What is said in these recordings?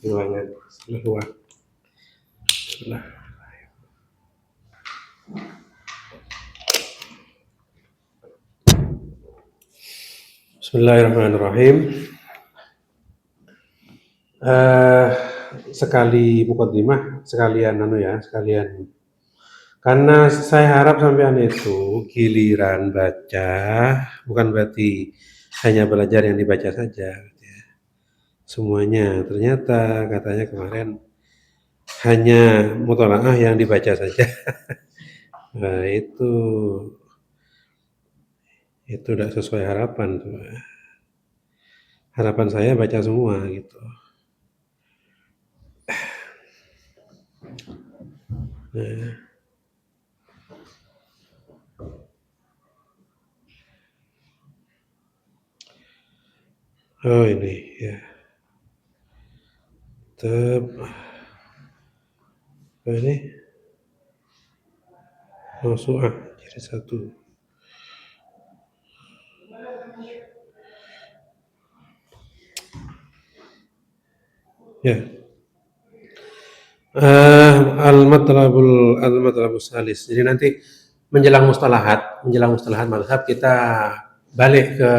ruangan sebelah luar. Sebelah. Bismillahirrahmanirrahim. Sekali mukaddimah, sekalian karena saya harap sampean itu giliran baca bukan berarti hanya belajar yang dibaca saja, gitu ya. Semuanya ternyata katanya kemarin hanya mutolaah yang dibaca saja. Nah, itu tidak sesuai harapan tuh. Harapan saya baca semua gitu. Nah. Oh ini ya. Apa ini? Mausu'ah jadi satu. Ya. Al-matlabus salis. Jadi nanti menjelang mustalahat mazhab kita balik ke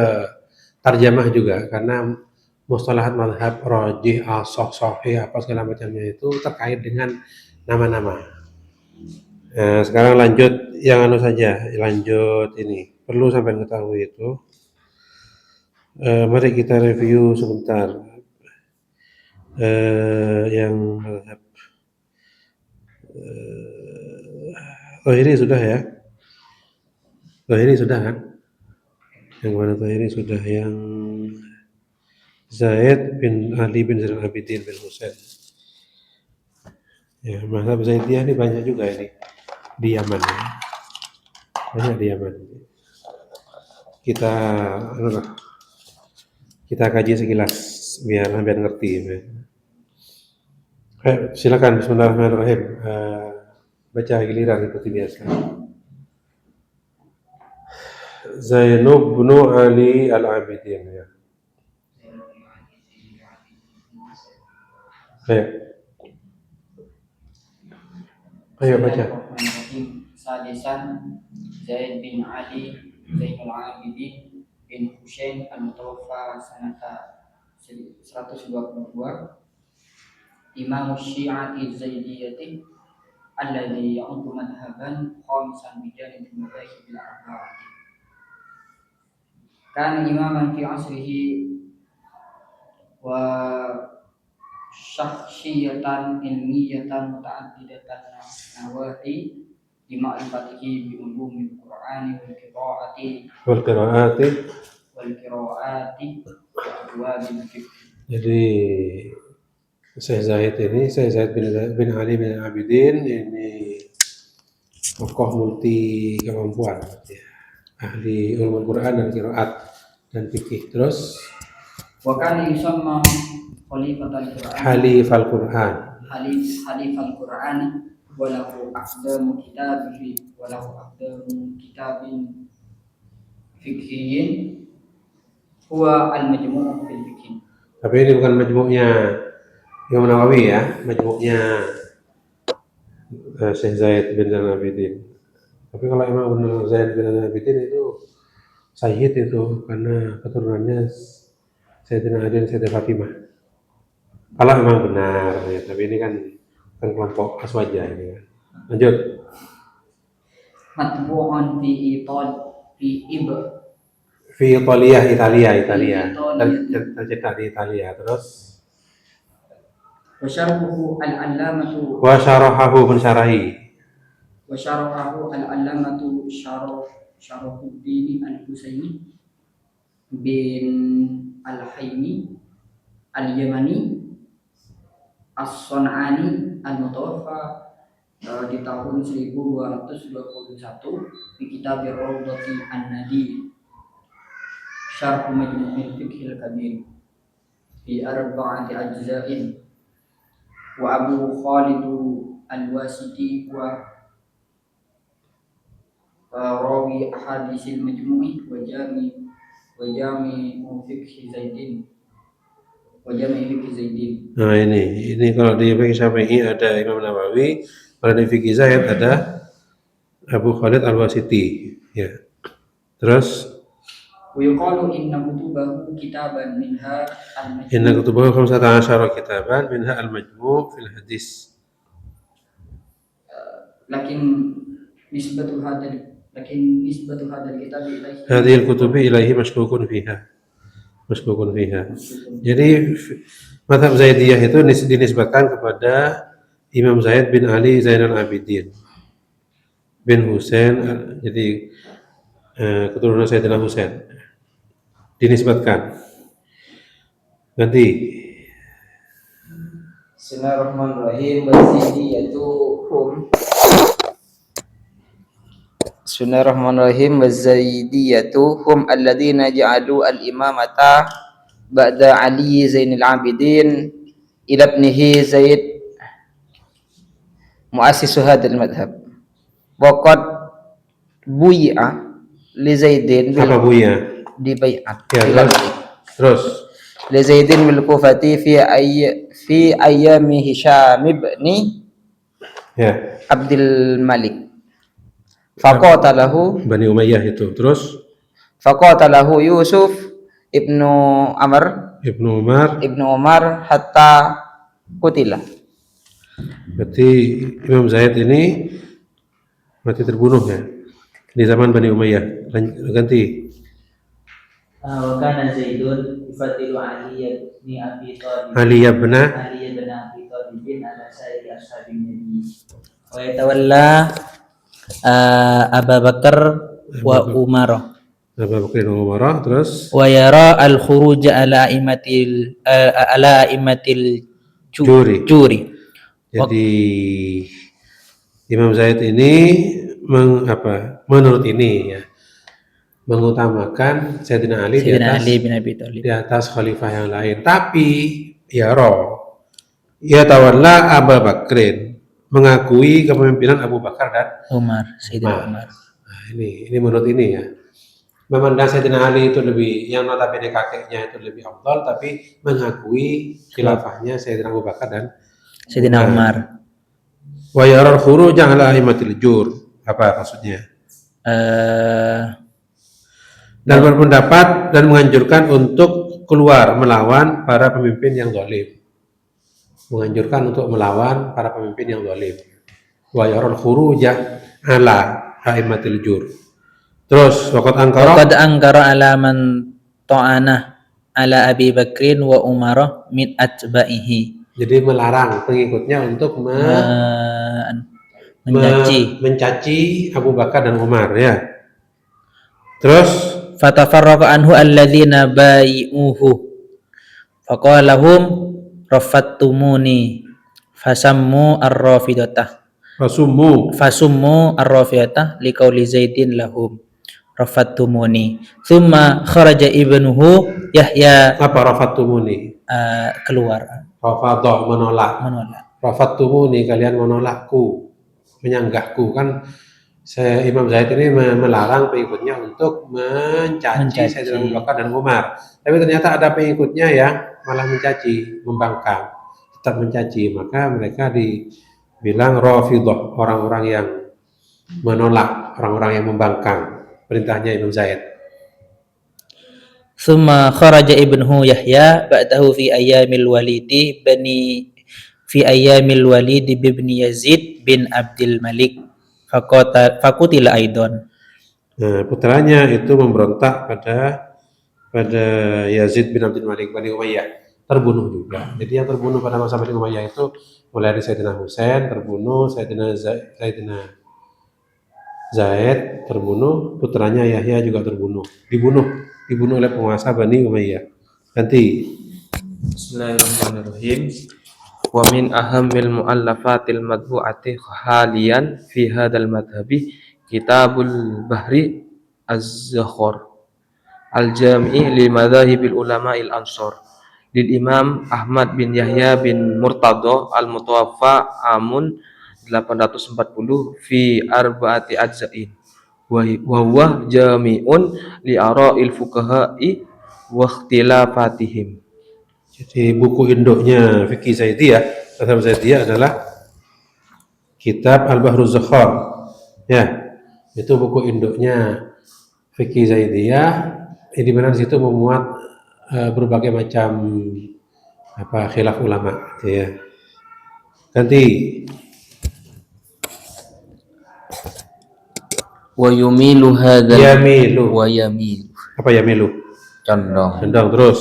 tarjamah juga karena mustalahat mazhab rajih, ashah, sahih apa segala macamnya itu terkait dengan nama-nama. Nah, sekarang lanjut yang lanjut ini. Perlu sampai ketahui itu. Mari kita review sebentar. Yang mazhab Zahiri sudah ya. Zahiri sudah kan? Yang mana Zahiri sudah, yang Zaid bin Ali bin Zainal Abidin bin Husain. Ya, mazhab Zaidiyah ini banyak juga ini di Yaman ya. Banyak di Yaman. Kita kaji sekilas biar ngerti. Silakan bismillahirrahmanirrahim. Baca giliran seperti biasa. Zainub bin Ali Al-Abidin ya. Ayo baca. Sadisan Zaid bin Ali Zainul Abidin bin Husain al-Mutawaffa sanata 122, Imam Syi'ati Zaidiyati alladhi ya'uddu madhaban khamisan bijanib al-madhahib al-arba'ati. Kana imaman fi asrihi wa syakhsiyatan ilmiyatan muta'addidatan nawahi bima'rifatihi bi ulumil Qur'ani wal qira'ati wa abwabil fiqh. Jadi Syekh Zaid bin Ali bin Abidin ini tokoh multi kemampuan ya. Ahli ulumul Quran dan qiraat dan fikih. Terus wa kana yusamma Halifal Quran. Halifal Quran walahu aqdamu kitabin fikhiyin huwa al-majmu' fil fikih. Tapi ini bukan majmu'nya Imam Nawawi ya, majmu'nya Syekh Zaid bin Abidin. Tapi kalau Imam Zaid bin Abidin itu Sayyid itu karena keturunannya Sayyidina Ali dan Sayyidah Fatimah. Kalau memang benar ya, tapi ini kan kelompok aswaja ini kan. Lanjut. Matbu'un fi Italia. Tercetak di Italia. Terus wa syarahahu al-allamatu Syarahuddin al-Husaini bin al-Haymi al-Yamani as-Sun'ani al-Mutawaffa di tahun 1221 di kitab Rawdati An-Nadi Syarh Majmu' al-Fiqh al-Kabir fi arba'ati ajza'in wa Abu Khalid al-Wasiti wa rawi ahadisil majmu'i wa jami fiqh Zaidin wa jami' fiqh Zaidin. Nah ini kalau di fikih Syafi'i ada Imam Nawawi, kalau di fikih Zaid ada Abu Khalid Al-Wasiti. Ya. Terus Wa yuqalu inna kutubahu kitaban minha inna al-majmu' kutubahu khamsata asyara kitaban minha al-majmu' fil hadis. lakin nisbatu hadal kitab ilaihi Hadhihi al-kutubi ilaihi mashkukun fiha. Mashkukun fiha. Jadi mazhab Zaidiyah itu dinisbatkan kepada Imam Zaid bin Ali Zainal Abidin bin Husain, jadi keturunan Sayyidina Husain dinisbatkan. Nanti Bismillahirrahmanirrahim. Wazaidiyatu hum alladhina ja'alu al-imamata ba'da Ali Zainal Abidin ila ibnihi Zaid muassisu hadzal madhhab. Wa qad bui'a li Zaidin apa Bu ya? di bai'at. Ya, terus Li Zaidin bil Kufati fi ayyami Hisham ibni ya Abdul Malik. Faqatalahu Bani Umayyah itu. Terus Yusuf ibnu Ibnu Umar hatta kutila. berarti Imam Zaid ini mati terbunuh ya di zaman Bani Umayyah. Ganti wa kana Zaidun yufaddilu Ali bin Abi Thalib Ali bin Abi Thalib ala sairi ashabin Nabi wa yatawalla Abu Bakar wa Umar Abu Bakar dan Umar. Terus wa yara al-khuruj ala imatil juri. Jadi Imam Zaid ini menurut ini ya mengutamakan Sayyidina Ali bin Abi Thalib di atas khalifah yang lain. Tapi ya tawalla Abu Bakrin mengakui kepemimpinan Abu Bakar dan Sayyidina Umar. Nah, ini menurut ini ya. Memandang Sayyidina Ali itu lebih, yang notabene kakeknya itu lebih afdal, tapi mengakui khilafahnya Sayyidina Abu Bakar dan Sayyidina Umar. Wa yaral khuruj ala aimatil jur. Apa maksudnya? Dan berpendapat dan menganjurkan untuk keluar melawan para pemimpin yang zalim. Menganjurkan untuk melawan para pemimpin yang zalim. Wa yaral khuruj ala aimatil jur. Terus waqad angkara ala man ta'ana ala Abi Bakrin wa Umar min atba'ihi. Jadi melarang pengikutnya untuk mencaci Abu Bakar dan Umar ya. Terus fatafarraqa anhu alladzina bai'uhu faqala lahum rafattumuni fasammu ar-rafidatah fasummu ar-rafidatah liqauli Zaidin lahum rafattumuni thumma kharaja ibnuhu Yahya. Apa rafattumuni? Keluar. Rafadah menolak. Rafattumuni kalian menolakku, menyanggahku. Kan Imam Zaid ini melarang pengikutnya untuk mencaci Sayyidina Abu Bakar dan Umar. Tapi ternyata ada pengikutnya yang malah mencaci, membangkang, tetap mencaci. Maka mereka dibilang Rafidah, orang-orang yang menolak, orang-orang yang membangkang perintahnya Imam Zaid. Summa kharaja ibnuhu Yahya ba'dahu fi ayyamil walidi bin Yazid bin Abdul Malik fakutila aidon. Nah, putranya itu memberontak pada Yazid bin Abdul Malik Bani Umayyah, terbunuh juga. Jadi yang terbunuh pada masa Bani Umayyah itu mulai dari Sayyidina Husain terbunuh, Sayyidina Zaid terbunuh, putranya Yahya juga dibunuh oleh penguasa Bani Umayyah. Nanti Bismillahirrahmanirrahim. Wa min ahammil mu'allafatil madbu'ati haliyan fi hadzal madhhabi Kitabul Bahri Az-Zakhar Al-Jami' li madhahibil ulama'il ansar lil Imam Ahmad bin Yahya bin Murtada al-Mutawaffa amun 840 fi arba'ati ajza'in wa huwa jami'un li ara'il fuqaha'i wa ikhtilafatihim. Jadi buku induknya fikih Zaidiyah, mazhab Zaidiyah adalah kitab Al-Bahruz Zakhar. Ya, itu buku induknya fikih Zaidiyah, di mana di situ memuat berbagai macam khilaf ulama, gitu ya. Ganti. Wa yumilu hadzal Yamilu. wa yamilu. Apa yamilu? Condong. Condong terus.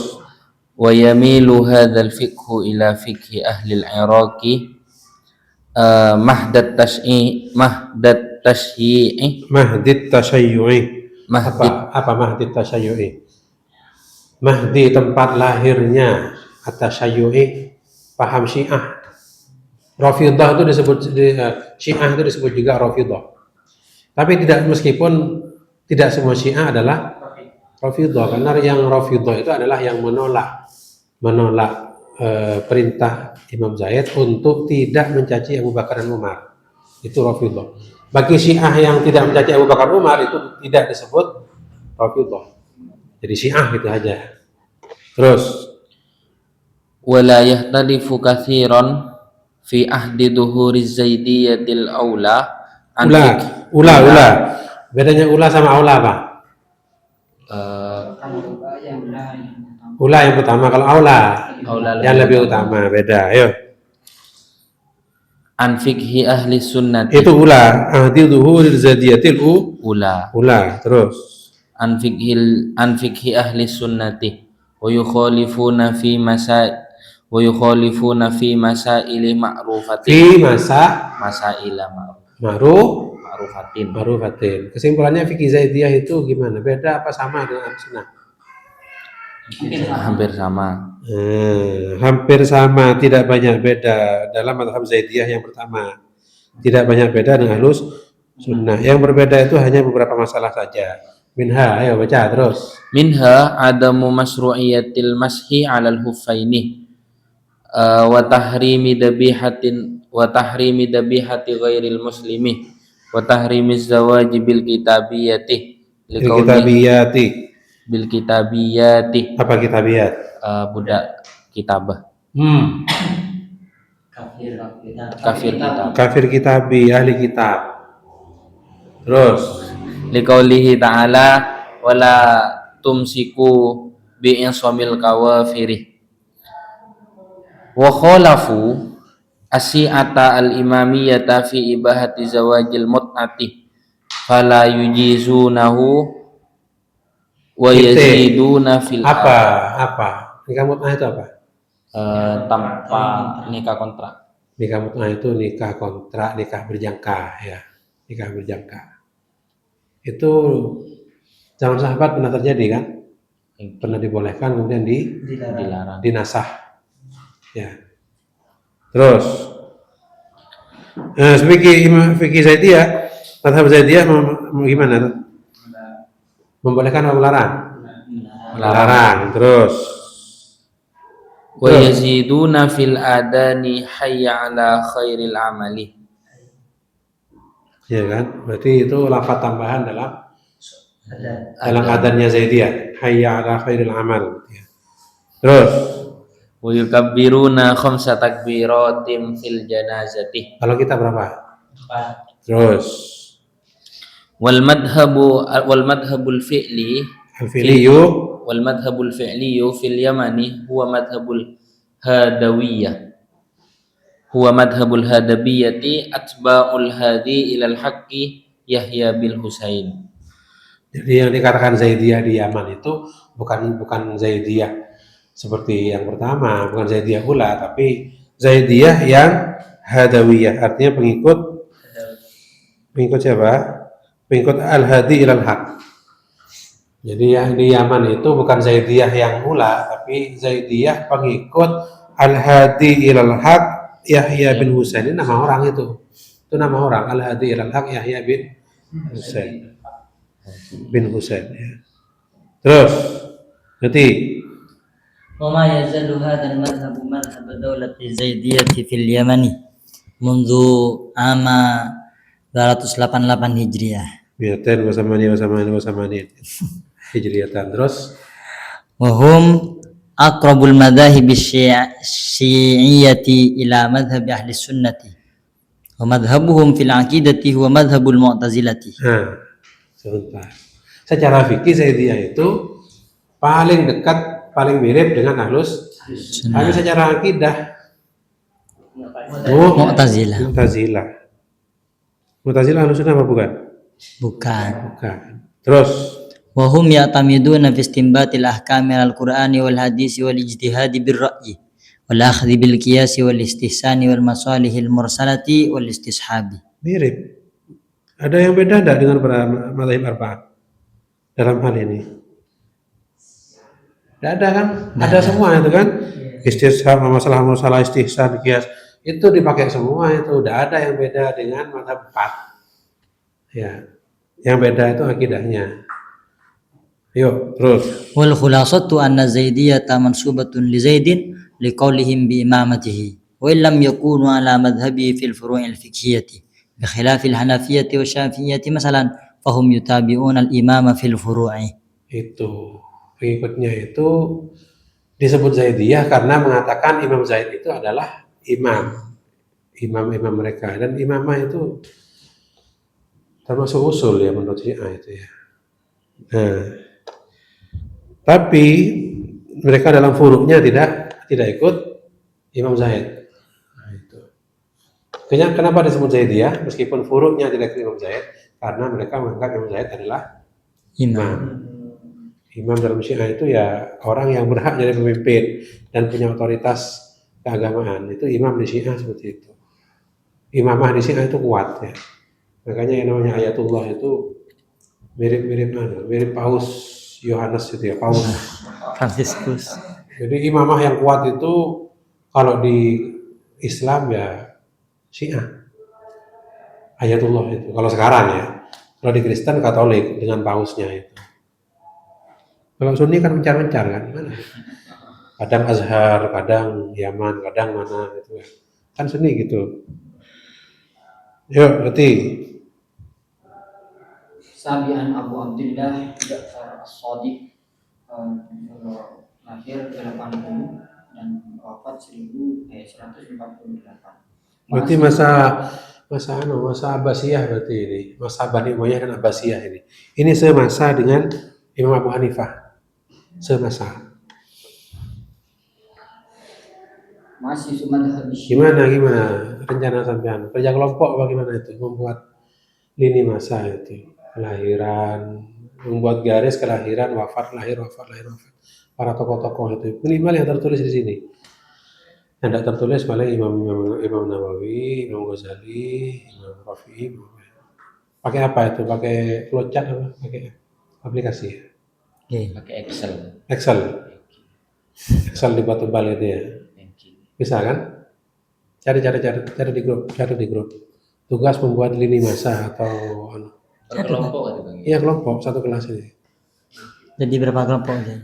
Wa yamilu hadzal fiqhu ila fiqhi ahli al-Iraqi mahdat tashyi'i Mahdit Tashayyu'i. mahdit Apa Mahdit Tashayyu'i? Mahdi tempat lahirnya At-Tashayyu'i, paham Syiah. Rafidhah itu disebut Syiah itu disebut juga Rafidhah. Tapi meskipun tidak semua Syiah adalah Rafidhah, karena yang Rafidhah itu adalah yang menolak perintah Imam Zaid untuk tidak mencaci Abu Bakar dan Umar. Itu Rafidhah. Bagi Syiah yang tidak mencaci Abu Bakar Umar itu tidak disebut Rafidhah. Jadi Syiah gitu aja. Terus wala yahtalifu katsiran fi ahdi dhuhuri zaidiyatil aula an ula. Bedanya ula sama aula apa? Ula yang pertama, kalau aula yang lebih utama, beda. Ayo. an fikhi ahli sunnati Itu ula, ahdi dhuhuril zaidiyatil ula terus an fikhi ahli sunnati wa yukhalifuna fi masaili ma'rufatin masaila ma'rufatin. Kesimpulannya fikih Zaidiyah itu gimana? Beda apa sama dengan Sunnah? hampir sama. Hampir sama, tidak banyak beda. Dalam mazhab Zaidiyah yang pertama, tidak banyak beda dengan Ahlus Sunnah. Yang berbeda itu hanya beberapa masalah saja. Minha, ayo baca terus. Minha adamu masru'iyatil mashi 'alal huffaini wa tahrimi dabihati ghairil muslimi wa tahrimi zawaji bil kitabiyati bil kitabiyati Apa kitabiyat? budak kitabah Kafir kitabi, ahli kitab. Terus liqaulihi ta'ala wala tumsiku bi'insamil kawafiri wa khalafu asyi'ata al-imamiyata fi ibahati zawajil mut'ati fala yujizunahu wa yaziduna fil apa? Nikah mut'ah itu apa? tanpa nikah kontrak. Nikah mut'ah itu nikah kontrak, nikah berjangka, ya. Nikah berjangka. Itu zaman sahabat pernah terjadi kan? Pernah dibolehkan kemudian Dilarang. dinasah. Ya. Terus fikih Zaidiyah, mazhab Zaidiyah gimana? Membolehkan atau melarang? Melarang. Terus Wa yaziduna fil adani hayya ala khairil amali. ya kan? Berarti itu lafaz tambahan dalam adanya Zaidiyah, hayya ala khairil amal. Terus Wa yukabbiruna khamsa takbiratin fil janazati. kalau kita berapa? Terus Wal madhabul fi'li al-fi'liyu wal madhabul fi'li fil yamani huwa madhabul hadawiyah. Huwa madhabul hadabiyati atba'ul hadi ilal haqqi Yahya bil Husain. Jadi yang dikatakan Zaidiyah di Yaman itu bukan Zaidiyah seperti yang pertama, bukan Zaidiyah ula, tapi Zaidiyah yang Hadawiyah, artinya pengikut siapa? Pengikut Al-Hadi ilal Haq. Jadi yang di Yaman itu bukan Zaidiyah yang ula, tapi Zaidiyah pengikut Al-Hadi ilal Haq Yahya bin Husain. Ini nama orang itu. Itu nama orang, Al-Hadi ilal Haq Yahya bin Husain. Ya. Terus nanti وما يزال هذا المذهب مذهب دولة الزيدية في اليمن منذ عام 288 Hijriah. Biaten wasamani Hijriyatan. Terus وهم aqrabul madhahib syi'iyyati ila madhhab ahli sunnati wa madhhabuhum fil aqidati huwa madhhabul mu'tazilati. Nah, sebentar. Secara fikih Zaidiyah itu paling dekat, paling mirip dengan Ahlus. Tapi secara akidah Mu'tazilah. Mu'tazilah Ahlus Sunnah apa bukan? Bukan. Bukan. Terus Wa hum ya'tamiduna fi istinbatil ahkami al-Qur'ani wal hadisi wal ijtihadi bir ra'yi wal akhdhi bil qiyasi wal istihsani wal masalihil mursalati wal istishabi. mirip. Ada yang beda enggak dengan para mazhab arba'ah dalam hal ini? Tidak ada kan? Ada semua itu kan? Istishab, masalah istihsan, qiyas itu dipakai semua itu. Tidak ada yang beda dengan mazhab 4. Ya. Yang beda itu akidahnya. Yuk, terus. Wal khulasatu anna Zaidiyata mansubatun li Zaidin liqaulihim bi imamatihi wa illam yakunu ala madhhabi fil furu'il fiqhiyyati bi khilafil hanafiyyati wa syafi'iyyati masalan fahum yutabi'una al-imama fil furu'i. Itu pengikutnya itu disebut Zaidiyah karena mengatakan Imam Zaid itu adalah imam mereka, dan imamah itu termasuk usul ya menurut Syiah itu ya. Nah, tapi mereka dalam furuknya tidak ikut Imam Zaid. Nah, itu. Kenapa disebut Zaidiyah meskipun furuknya tidak ikut Imam Zaid? Karena mereka menganggap Imam Zaid adalah imam. Imam dalam Syiah itu ya orang yang berhak jadi pemimpin dan punya otoritas keagamaan. Itu imam di Syiah seperti itu. Imamah di Syiah itu kuat ya. Makanya yang namanya Ayatullah itu mirip Paus Yohanes itu ya, Paus Franciscus. Jadi imamah yang kuat itu kalau di Islam ya Syiah. Ayatullah itu. Kalau sekarang ya. Kalau di Kristen Katolik dengan pausnya itu. Kalau Sunni kan mencar-mencar kan, mana? Kadang Azhar, kadang Yaman, kadang mana gitu ya. Kan Sunni gitu. Yuk, berarti Sabian Abu Abdullah Ja'far As-Shadiq, lahir 80 dan wafat 1148. berarti masa Abbasiyah berarti ini, masa Bani Umayyah dan Abbasiyah ini. Ini semasa dengan Imam Abu Hanifah. Semasa. Masih madhhab Gimana rencana sampean? Kerja kelompok bagaimana itu? Membuat lini masa itu. Kelahiran, membuat garis kelahiran, wafat. Para tokoh-tokoh itu. Minimal yang tertulis di sini. Yang tidak tertulis paling Imam Nawawi, Imam Ghazali, Imam Rafi'i. Pakai apa itu? Pakai flowchart apa? Pakai aplikasi? Pakai Excel. Excel dibuat tebal itu ya. Bisa kan? Cari di grup. Tugas membuat lini masa atau Kelompok kan Bang? iya kelompok satu kelas ini. Jadi berapa kelompok aja?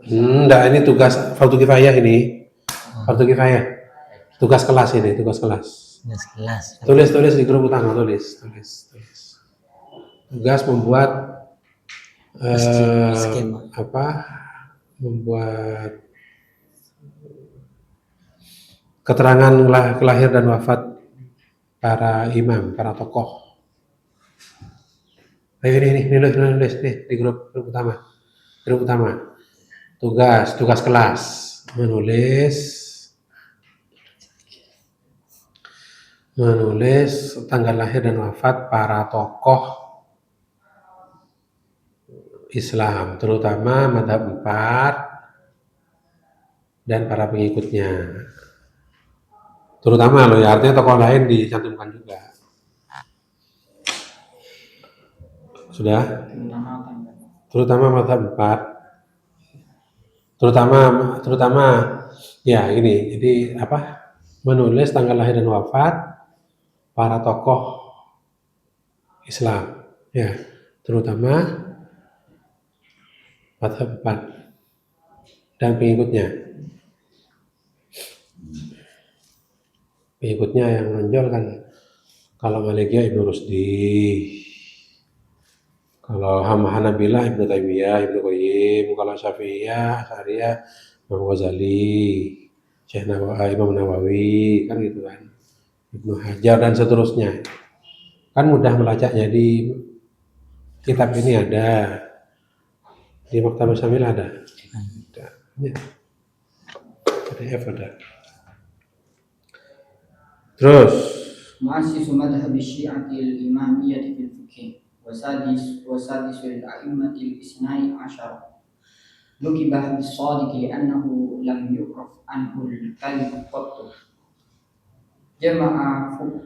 Enggak, ini tugas fardu kifayah ini. Fardu kifayah. Tugas kelas ini, tugas kelas. Kelas. Tulis di grup utama, tulis. Tugas membuat skema. membuat keterangan kelahir dan wafat para imam, para tokoh. Ayo ini nulis nih di grup utama. Grup utama. Tugas kelas menulis tanggal lahir dan wafat para tokoh Islam, terutama mazhab 4 dan para pengikutnya. Terutama loh ya, artinya tokoh lain dicantumkan juga. Sudah? Terutama mazhab 4. Terutama ya ini. Jadi menulis tanggal lahir dan wafat para tokoh Islam. Ya, terutama mazhab 4 dan pengikutnya. Pengikutnya yang menonjol kan kalau Malikiyah Ibnu Rusdi, Kalau Hanabilah Ibnu Taimiyah, Ibnu Qayyim, kalau Syafi'iyah, Asy'ariyah, Imam Ghazali, Imam Nawawi, kan gitu kan. Ibnu Hajar dan seterusnya. Kan mudah melacaknya di kitab ini ada. Di Maktabah Syamil ada. Ya. PDF ada. Terus مؤسس مذهب الشيعة الإمامية في الفقه وسادس الأئمة الاثني عشر لقب بالصادق لأنه لم يعرف عنه الكذب قط جمع فقهه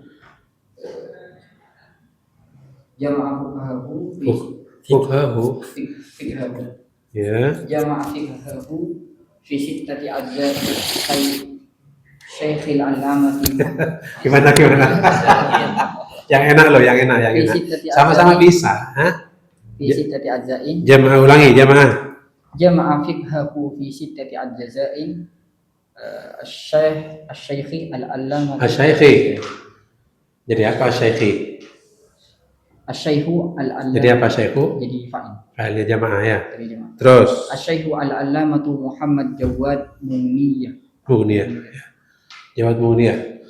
ya. جمع فقهه في ستة أجزاء شيخ العلامة Gimana? Yang enak loh, yang enak. Sama-sama bisa, ha? في ستة أجزاء Jamaah ulangi, jamaah. جمع فقهه في ستة أجزاء الشيخ العلامة Asy-Syaikhi. Jadi apa Asy-Syaikhi? الشيخ العلامة Jadi apa Syaikhu? jadi fa'il Fa'ilnya jamaah ya. dari jemaah. Terus الشيخ العلامة محمد جواد منية Muniyah. Jawad Muniyah.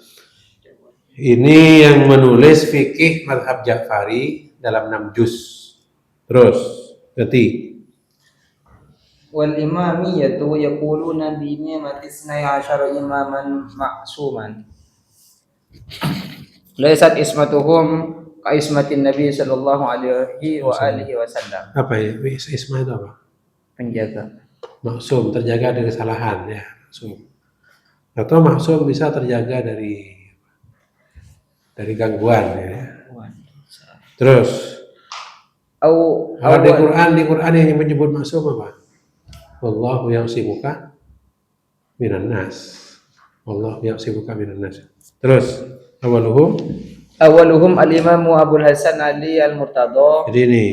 Ini yang menulis fikih mazhab Ja'fari dalam 6 juz. Terus ganti. والإمامية يقولون بإمامة 12 إماما معصوما ليست اسمتهم كاسمة النبي صلى الله عليه وآله وسلم. Apa ya? Isma itu apa? Penjaga. Maksum, terjaga dari kesalahan ya, maksum. Atau maksum bisa terjaga dari gangguan ya. Terus kalau di Quran yang menyebut maksum apa? Wallahu ya'simuka minan nas. Wallahu ya'simuka minan nas. Terus awaluhum al-Imam Abul Hasan Ali Al-Murtadha. Jadi ini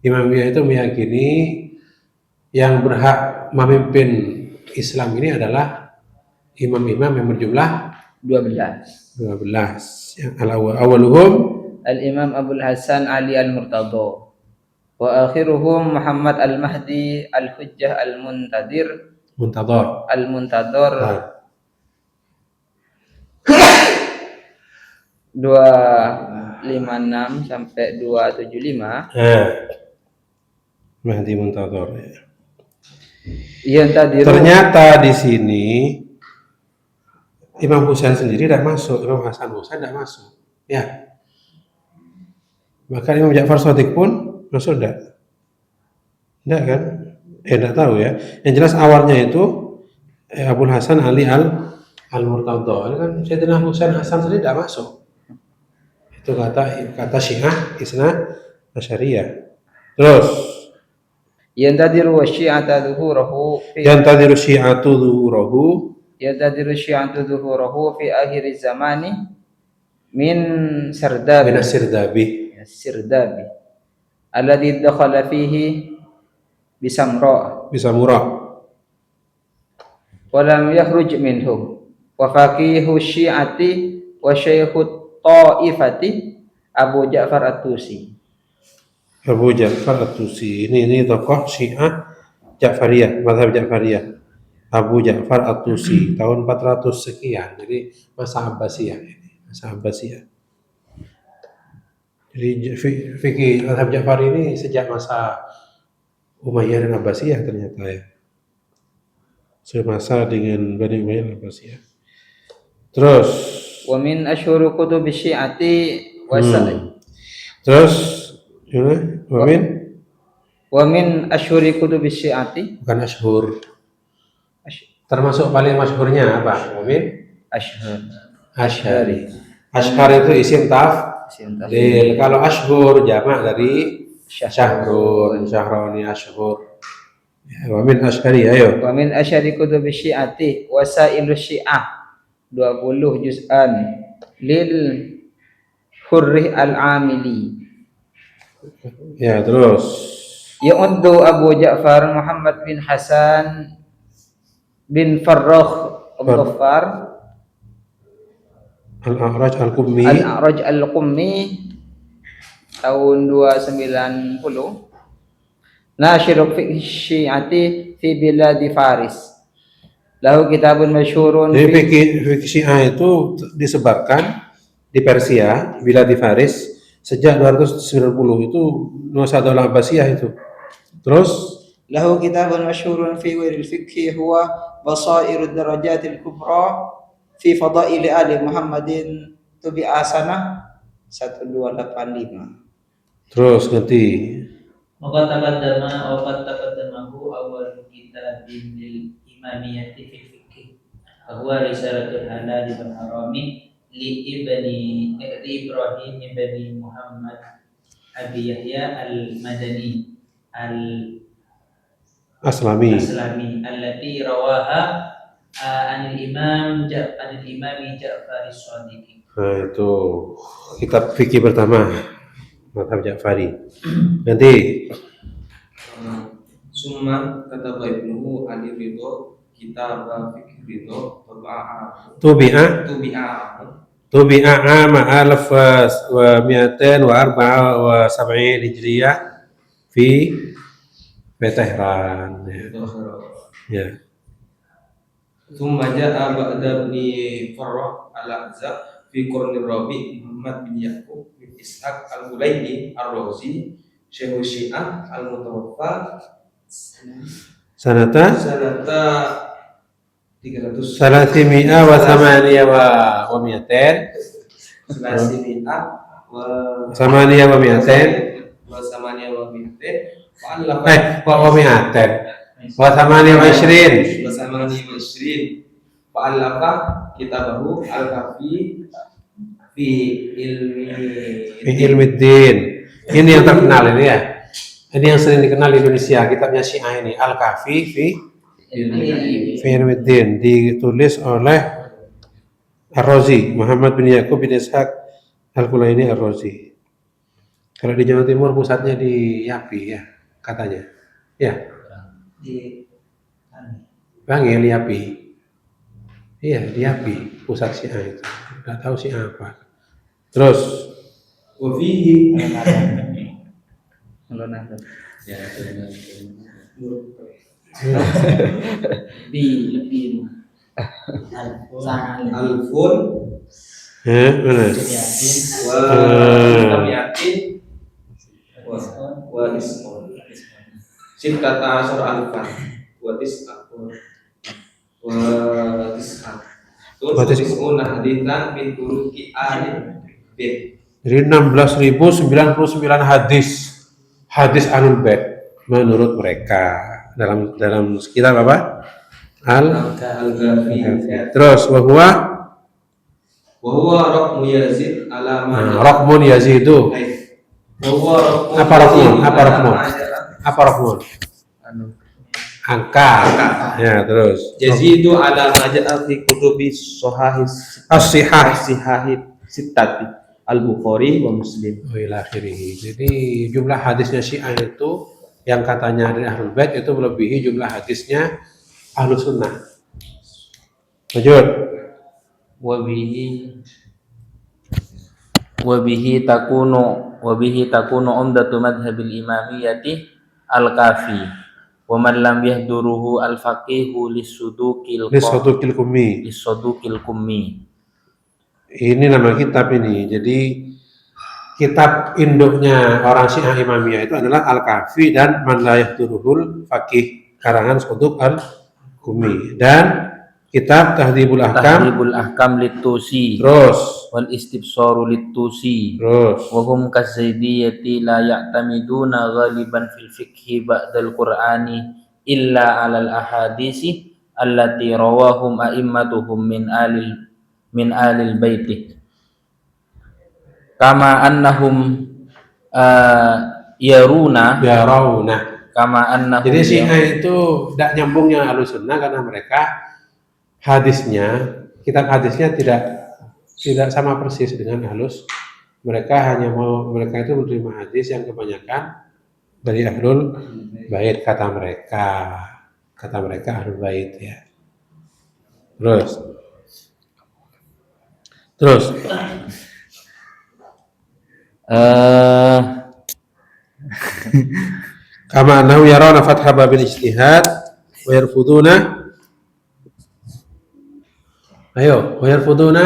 Imamiyah itu meyakini yang berhak memimpin Islam ini adalah imam-imam yang berjumlah 12. Yang awaluhum Al-Imam Abul Hasan Ali Al-Murtadha wa akhiruhum Muhammad Al-Mahdi Al-Hujjah Muntadhar. Al-Muntadhar 256 sampai 275. Mahdi Muntadhar ya. Yantadiru. Ternyata di sini Imam Husain sendiri tidak masuk, Imam Hasan Husain tidak masuk. Ya. Bahkan Imam Ja'far Shadiq pun masuk enggak? Enggak kan? Enggak tahu ya. Yang jelas awalnya itu Abul Hasan Ali Al-Murtadha. Ini kan Sayyidina Husain Hasan sendiri tidak masuk. Itu kata Syiah Isna Asy'ariyah. Terus Yantadiru Syi'ata dhuhurahu Yantadiru Syi'atu dhuhurahu fi akhir zamani min Sirdabi alladhi dakhala fihi bisamra wa lam yakhruj minhu wa faqihu syi'ati wa syaikhu ta'ifati Abu Ja'far At-Tusi. Ini tokoh Syiah Ja'fariyah, mazhab Ja'fariyah. Abu Ja'far At-Tusi tahun 400 sekian. Jadi masa Abbasiyah ini, Jadi fikih mazhab Ja'fari ini sejak masa Umayyah dan Abbasiyah ternyata ya. Semasa dengan Bani Umayyah dan Abbasiyah. Terus Wa min asyhuri kutubi syi'ati Terus Wa min asyhuri kutubi syi'ati, bukan asyhur. Termasuk paling masyhurnya apa? Asyhari. Asyhar itu isim tafdhil. Kalau asyhur jamak dari syahrun, syahroni asyhur. Ya, wa min asyhari, ayo. Wa min asyhari kutubi syi'ati wasailu syi'ah 20 juz'an lil Hurri al-Amili. Ya, terus Ya'uddu Abu Ja'far Muhammad bin Hasan bin Farrukh Al-Ghaffar Al-A'raj Al-Qummi tahun 290. Nashiru fi syi'ati fi biladi Faris. Lahu kitabun masyhurun Jadi fi fikih Syiah itu disebarkan di Persia, bila di Faris sejak 290 itu Nusa Daulah Abbasiyah itu. Terus lahu kitabun masyhurun fi wiril fiqhi huwa basairud darajatil kubra fi fadaili ali Muhammadin tubi asana 1285. terus nanti وقد تقدمه أول كتاب للإمامية في الفقه فهو رسالة الحلال والحرام لإبراهيم بن محمد أبي يحيى المدني Aslami. الأسلمي التي رواها عن الإمام جعفر الصادق. Nah, itu kitab fikih pertama Mazhab Ja'fari. Nanti Summa kata Ibnu Ali Ridho kitab fikih Ridho tubi'a tubi'a ama alaf wa mi'atain wa arba'a wa sab'in hijriyah fi Tehran. Ya. Summa ja'a ba'da ibni Farrah al-Ahzab fi Qurni Rabi Muhammad bin Yaqub bin Ishaq al-Mulaini ar-Razi Syekh Syiah al-Mutawaffa Sanata sanata 300 salasimi'a wa thamaniya wa mi'atain Salasimi'ah samaniya wa mi'atain wa samaniya wa mi'atain wa mi'atain wa thamaniya wa ishrin wa samaniya wa ishrin fa'alafa kitabahu al-kafi fi ilmi din. Ini yang terkenal ini ya. Ini yang sering dikenal di Indonesia, kitabnya Syiah ini Al-Kafi fi ilmi din, ditulis oleh Ar-Razi, Muhammad bin Yaqub bin Ishaq Al-Kulaini Ar-Razi. Kalau di Jawa Timur pusatnya di Yapi ya, katanya. Ya. Di Bangil Yapi. Iya, di Yapi pusat Syiah itu. Enggak tahu Syiah apa. Terus wa fihi alfun mana? wa mi'atin wa ismun sittata asyara alfan wa tis'atun wa tis'at tis'una hadithan min turuki alin bid. Jadi 16.099 hadis Ahlul Bait menurut mereka dalam kitab apa? Al-Ghafi. Terus wa huwa raqmu Yazid ala ma Raqmun Yazidu. wa huwa Apa Raqmun? Angka. Ya, terus. Yazidu ala ma ja'a fi kutubi sahihis As-Sihah sittati Al-Bukhari wa Muslim. ila akhirih. Jadi jumlah hadisnya Syiah itu yang katanya dari Ahlul Bait itu melebihi jumlah hadisnya Ahlus Sunnah. Lanjut. wabihi takunu umdatu madhabil imamiyati al-kafi wa man lam yahduruhu al-faqihu lis-sudukil kummi. Ini nama kitab ini. Jadi kitab induknya orang Syiah Imamiyah itu adalah Al-Kafi dan Man la yahduruhul faqih karangan Suduk Al-Kumi dan kitab Tahdhibul Ahkam lit-Tusi terus wal istibsaru lit-Tusi terus wa hum kazaidiyati la ya'tamiduna ghaliban fil fiqhi ba'dal qur'ani illa 'alal ahadisi allati rawahum a'immatuhum min alil baiti kama annahum yarawna. Jadi Syiah itu tidak nyambungnya Ahlus Sunnah karena mereka kitab hadisnya tidak sama persis dengan Ahlus. Mereka itu menerima hadis yang kebanyakan dari Ahlul Bait kata mereka Ahlul Bait ya. Terus Eh, Kama annahu yarawna fatha babil ijtihad wa yarfuduna, ayo, wa yarfuduna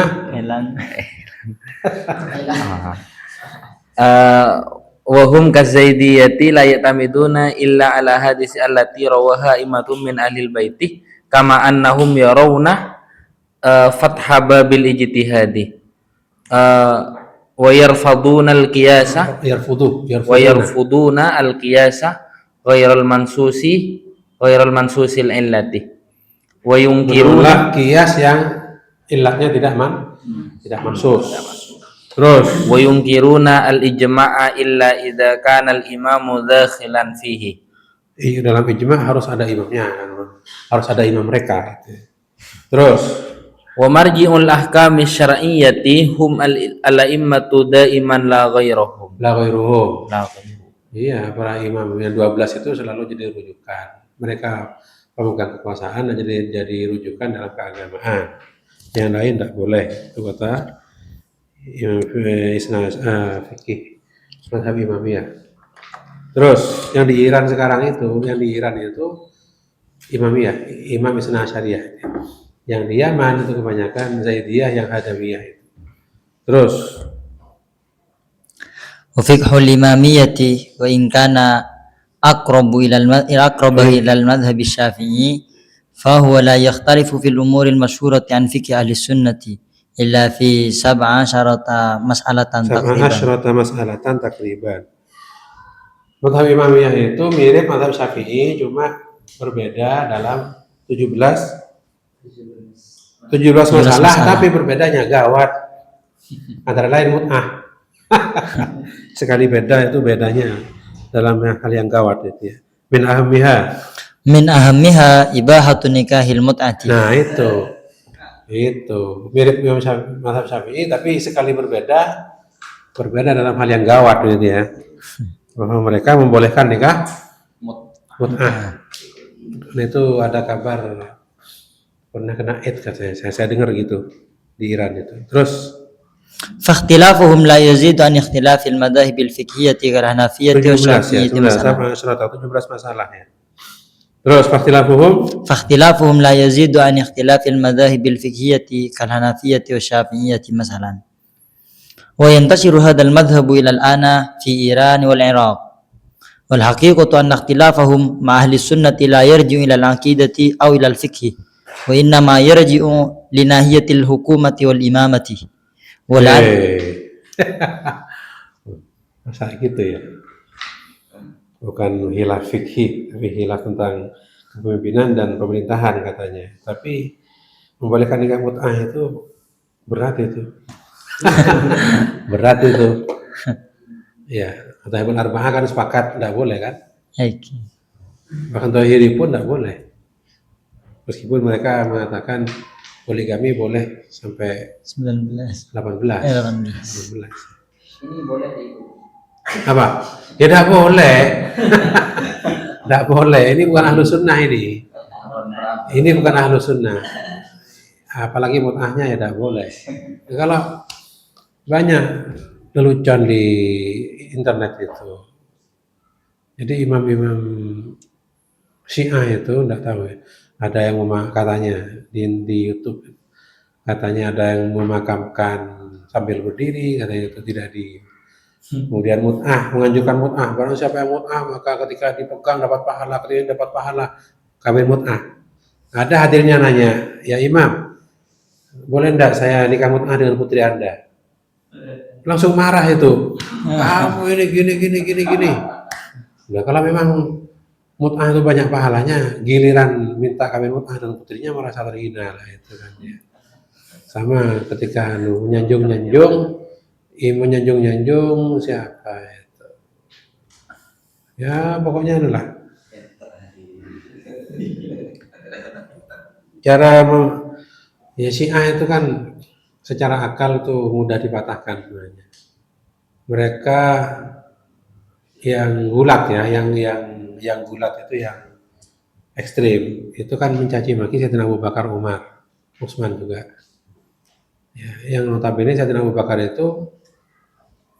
wa hum kazaidiyati la yatamiduna illa ala hadisi allati rawaha imatum min ahlil baiti kama annahum yarawna fatha babil ijtihadi wa yarfaduna al-qiyasa wa yarfuduna al-qiyasa ghairal mansusil illati wa yunkiruna menolak kias yang illatnya tidak mansus. Terus wa yunkiruna al-ijma'a illa idza kana al-imamu dakhilan fihi. Dalam ijma' harus ada imamnya, harus ada imam mereka. Terus Wa marji'ul ahkami syar'iyyati hum al-a'immatu daiman la ghairuhum. la ghairuhum. La ghairuhum. Iya, para imam yang 12 itu selalu jadi rujukan. Mereka pemegang kekuasaan dan jadi rujukan dalam keagamaan. Yang lain tidak boleh. Itu kata Imam fikih mazhab Imamiyah. Terus yang di Iran sekarang itu, Imamiyah, Imam Isna Asyariyah. Yang di Yaman itu kebanyakan Zaidiyah yang Hadawiyah itu. Terus wa fiqhul imamiyyati wa in kana aqrabu ila al-madhhab asy-syafi'i fa huwa la yakhtalifu fil umuri al-mashhurati an fiqh ahli sunnati illa fi 17 mas'alatan takriban. Mazhab Imamiyah itu mirip mazhab Syafi'i, cuma berbeda dalam 17 masalah, tapi berbedanya gawat. Antara lain mut'ah. Sekali beda itu bedanya dalam hal yang gawat itu ya. Min ahammiha ibahatu nikahil mut'ati. Nah itu mirip mazhab Syafi'i, tapi sekali berbeda dalam hal yang gawat gitu ya. Bahwa mereka membolehkan nikah mut'ah. Nah, itu ada kabar pernah kena id katanya, saya dengar gitu di Iran itu. Terus فاختلافهم لا يزيد عن اختلاف المذاهب الفقهية كالحنفية 17 masalah ya. Terus فاختلافهم لا يزيد عن اختلاف المذاهب الفقهية كالحنفية والشافعية مثلا وينتشر هذا المذهب إلى الآن في إيران والعراق والحقيقة أن اختلافهم مع أهل السنة لا يرجع إلى العقيدة أو إلى الفقه وإنما يرجع لناحية الحكومة والإمامة masa gitu ya, bukan hilaf fikih tapi hilaf tentang kepemimpinan dan pemerintahan katanya. Tapi membolehkan nikah mut'ah itu berat itu. Berat itu ya. Mazhabul arba'ah kan sepakat tidak boleh kan, bahkan Thahiri pun tidak boleh, meskipun mereka mengatakan poligami boleh sampai 18. Ini boleh Apa? Ya tidak boleh. Tidak boleh. Ini bukan ahlu sunnah ini. Ini bukan ahlu sunnah. Apalagi mut'ahnya ya tidak boleh. Kalau banyak lelucon di internet itu. Jadi imam-imam Syiah itu tidak tahu ya. Ada yang katanya di YouTube, katanya ada yang memakamkan sambil berdiri, katanya itu tidak di. Kemudian mut'ah, menganjurkan mut'ah. Barang siapa yang mut'ah maka ketika dipegang dapat pahala, kawin mut'ah. Ada hadirnya nanya, ya imam, boleh enggak saya nikah mut'ah dengan putri Anda? Langsung marah itu. Kamu ini gini. Nah, kalau memang mut'ah itu banyak pahalanya, giliran minta kawin mut'ah dengan putrinya merasa terhina lah itu kan ya. Sama ketika menyanjung siapa itu. Ya pokoknya itulah. Ya Syiah itu kan secara akal tuh mudah dipatahkan sebenarnya. Mereka yang gulat ya, yang gulat itu yang ekstrim, itu kan mencaci maki Sayyidina Abu Bakar, Umar, Utsman juga. Ya, yang notabene Sayyidina Abu Bakar itu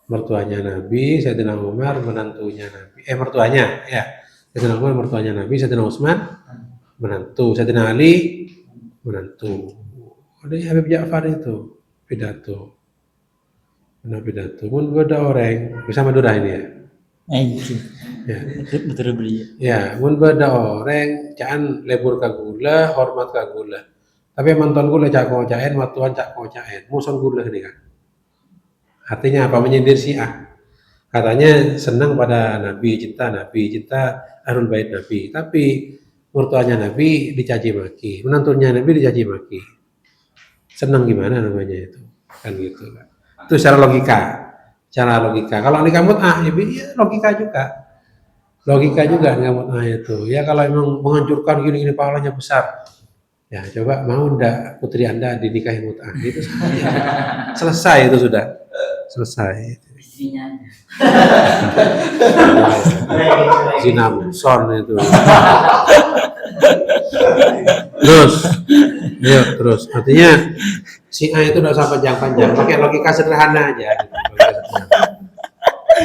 mertuanya Nabi, Sayyidina Umar, menantunya Nabi. Mertuanya, ya. Sayyidina Umar, mertuanya Nabi, Sayyidina Utsman, menantu. Sayyidina Ali, menantu. Ada Habib Ja'far itu, pidato. Pernah pidato. Mun beda orang, bisa Madura ini ya. Itu Ya, betul beliau. ya, mun beda orang, jangan lebur ka gula, hormat ka gula. Tapi mantan gula cak kocaen, matuan cak kocaen. Muson gula ini kan. Artinya apa? Menyindir Syiah. Katanya senang pada Nabi, cinta Ahlul Bait Nabi. Tapi mertuanya Nabi dicaci maki, menantunya Nabi dicaci maki. Senang gimana namanya itu? Kan gitu kan. Itu secara logika. Secara logika. Kalau nikah mut'ah, ya logika juga. Logika juga nikah mut'ah itu. Ya kalau emang menghancurkan gini-gini pahalanya besar. Ya coba mau ndak putri Anda dinikahi mut'ah. Itu selesai itu sudah. Selesai. Istrinya. Zina son itu. Terus artinya Syiah itu udah usah panjang-panjang, pakai logika sederhana aja gitu.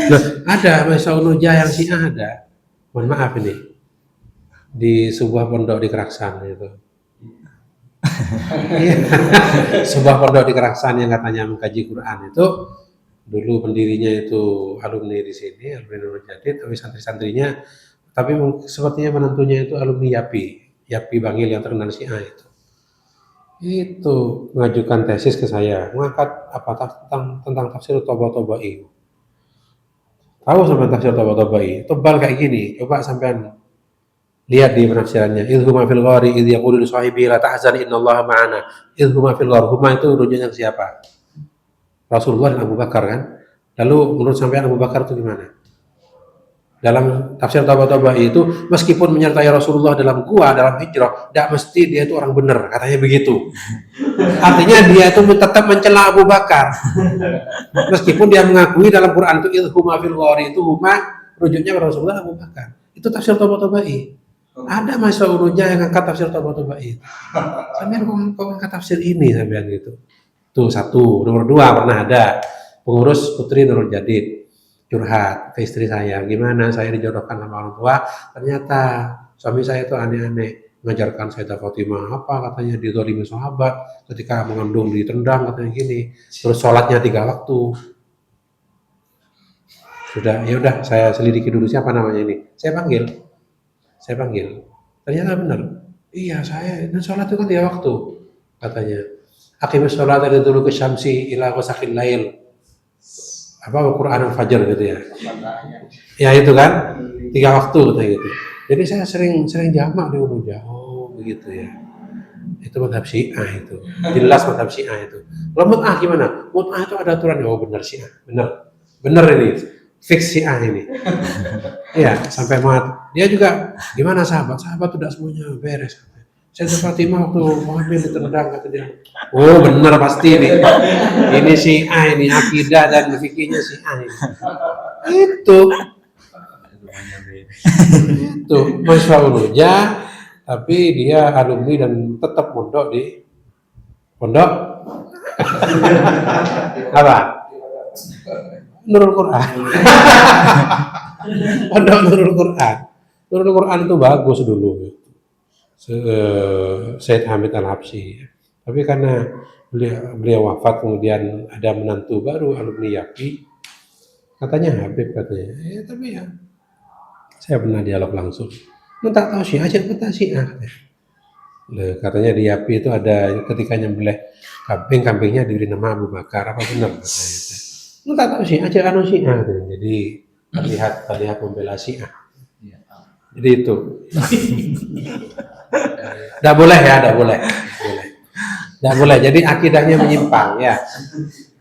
Loh, ada Maisha Unuja yang Syiah ada. Mohon maaf ini. Di sebuah pondok di Keraksan itu. Iya. Sebuah pondok di Keraksan yang katanya mengkaji Quran itu dulu pendirinya itu alumni di sini, alumni Nurul Jadid, tapi santri-santrinya, tapi sepertinya menantunya itu alumni Yapi Bangil yang terkenal Syiah itu. Itu mengajukan tesis ke saya, mengangkat tentang tafsir Tabatabai. Tahu sampai tafsir Tabatabai? Tebal kayak gini. Coba sampean lihat di penafsirannya. Idhuma fil ghari idh yaqulu li sahibihi la tahzan innallaha ma'ana. Idhuma fil ghar. Huma itu rujuknya siapa? Rasulullah dan Abu Bakar kan. Lalu menurut sampean Abu Bakar itu gimana? Dalam tafsir Tabatabai itu meskipun menyertai Rasulullah dalam gua, dalam hijrah, tidak mesti dia itu orang benar, katanya begitu. Artinya dia itu tetap mencela Abu Bakar. Meskipun dia mengakui dalam Quran itu huma fil ghari, itu huma rujuknya Rasulullah Abu Bakar. Itu tafsir Tabatabai. Ada Maisha Unuja yang angkat tafsir Tabatabai. Sampean kok angkat tafsir ini sampean gitu. Tuh satu, nomor dua pernah ada pengurus putri Nurul Jadid curhat ke istri saya, gimana saya dijodohkan sama orang tua, ternyata suami saya itu aneh-aneh, mengajarkan Sayyidah Fatimah apa katanya dizalimi sahabat, ketika mengandung ditendang katanya gini, terus sholatnya 3 waktu. Sudah, ya udah saya selidiki dulu siapa namanya ini. Saya panggil. Ternyata benar. Iya saya, dan sholat itu kan 3 waktu katanya. Aqimus sholat dari dulu ke syamsi ila ghasaqil lail. Apa Quran Al-Fajr gitu ya. Ya itu kan 3 waktu katanya gitu. Jadi saya sering jamak di Unuja. Oh begitu ya. Itu mazhab Syiah itu. Jelas mazhab Syiah itu. Kalau mut'ah gimana? Mut'ah itu ada aturan. Oh benar Syiah. Benar ini. Fix Syiah ini. Iya, sampai mat. Dia juga gimana sahabat? Sahabat tidak semuanya beres. Sayyidah Fatimah waktu mau hamil ditendang kata dia. Oh benar pasti ini. Ini Syiah ini akidah dan fikihnya Syiah ini. Itu Maisha Unuja, tapi dia alumni dan tetap mondok di pondok apa? Nurul Quran. Pondok Nurul Quran. Nurul Quran itu bagus dulu. Said Hamid Al-Habsyi. Tapi karena beliau wafat kemudian ada menantu baru alumni Yapi, katanya Habib katanya. Tapi ya saya pernah dialog langsung. Tak tahu Syiah aja kita Syiah. Katanya di Yapi itu ada ketika nyembelih kambingnya diberi nama Abu Bakar, apa benar katanya. Tak tahu Syiah aja anu Syiah. Jadi terlihat membela Syiah. Jadi itu. Tidak boleh. Jadi akidahnya menyimpang ya.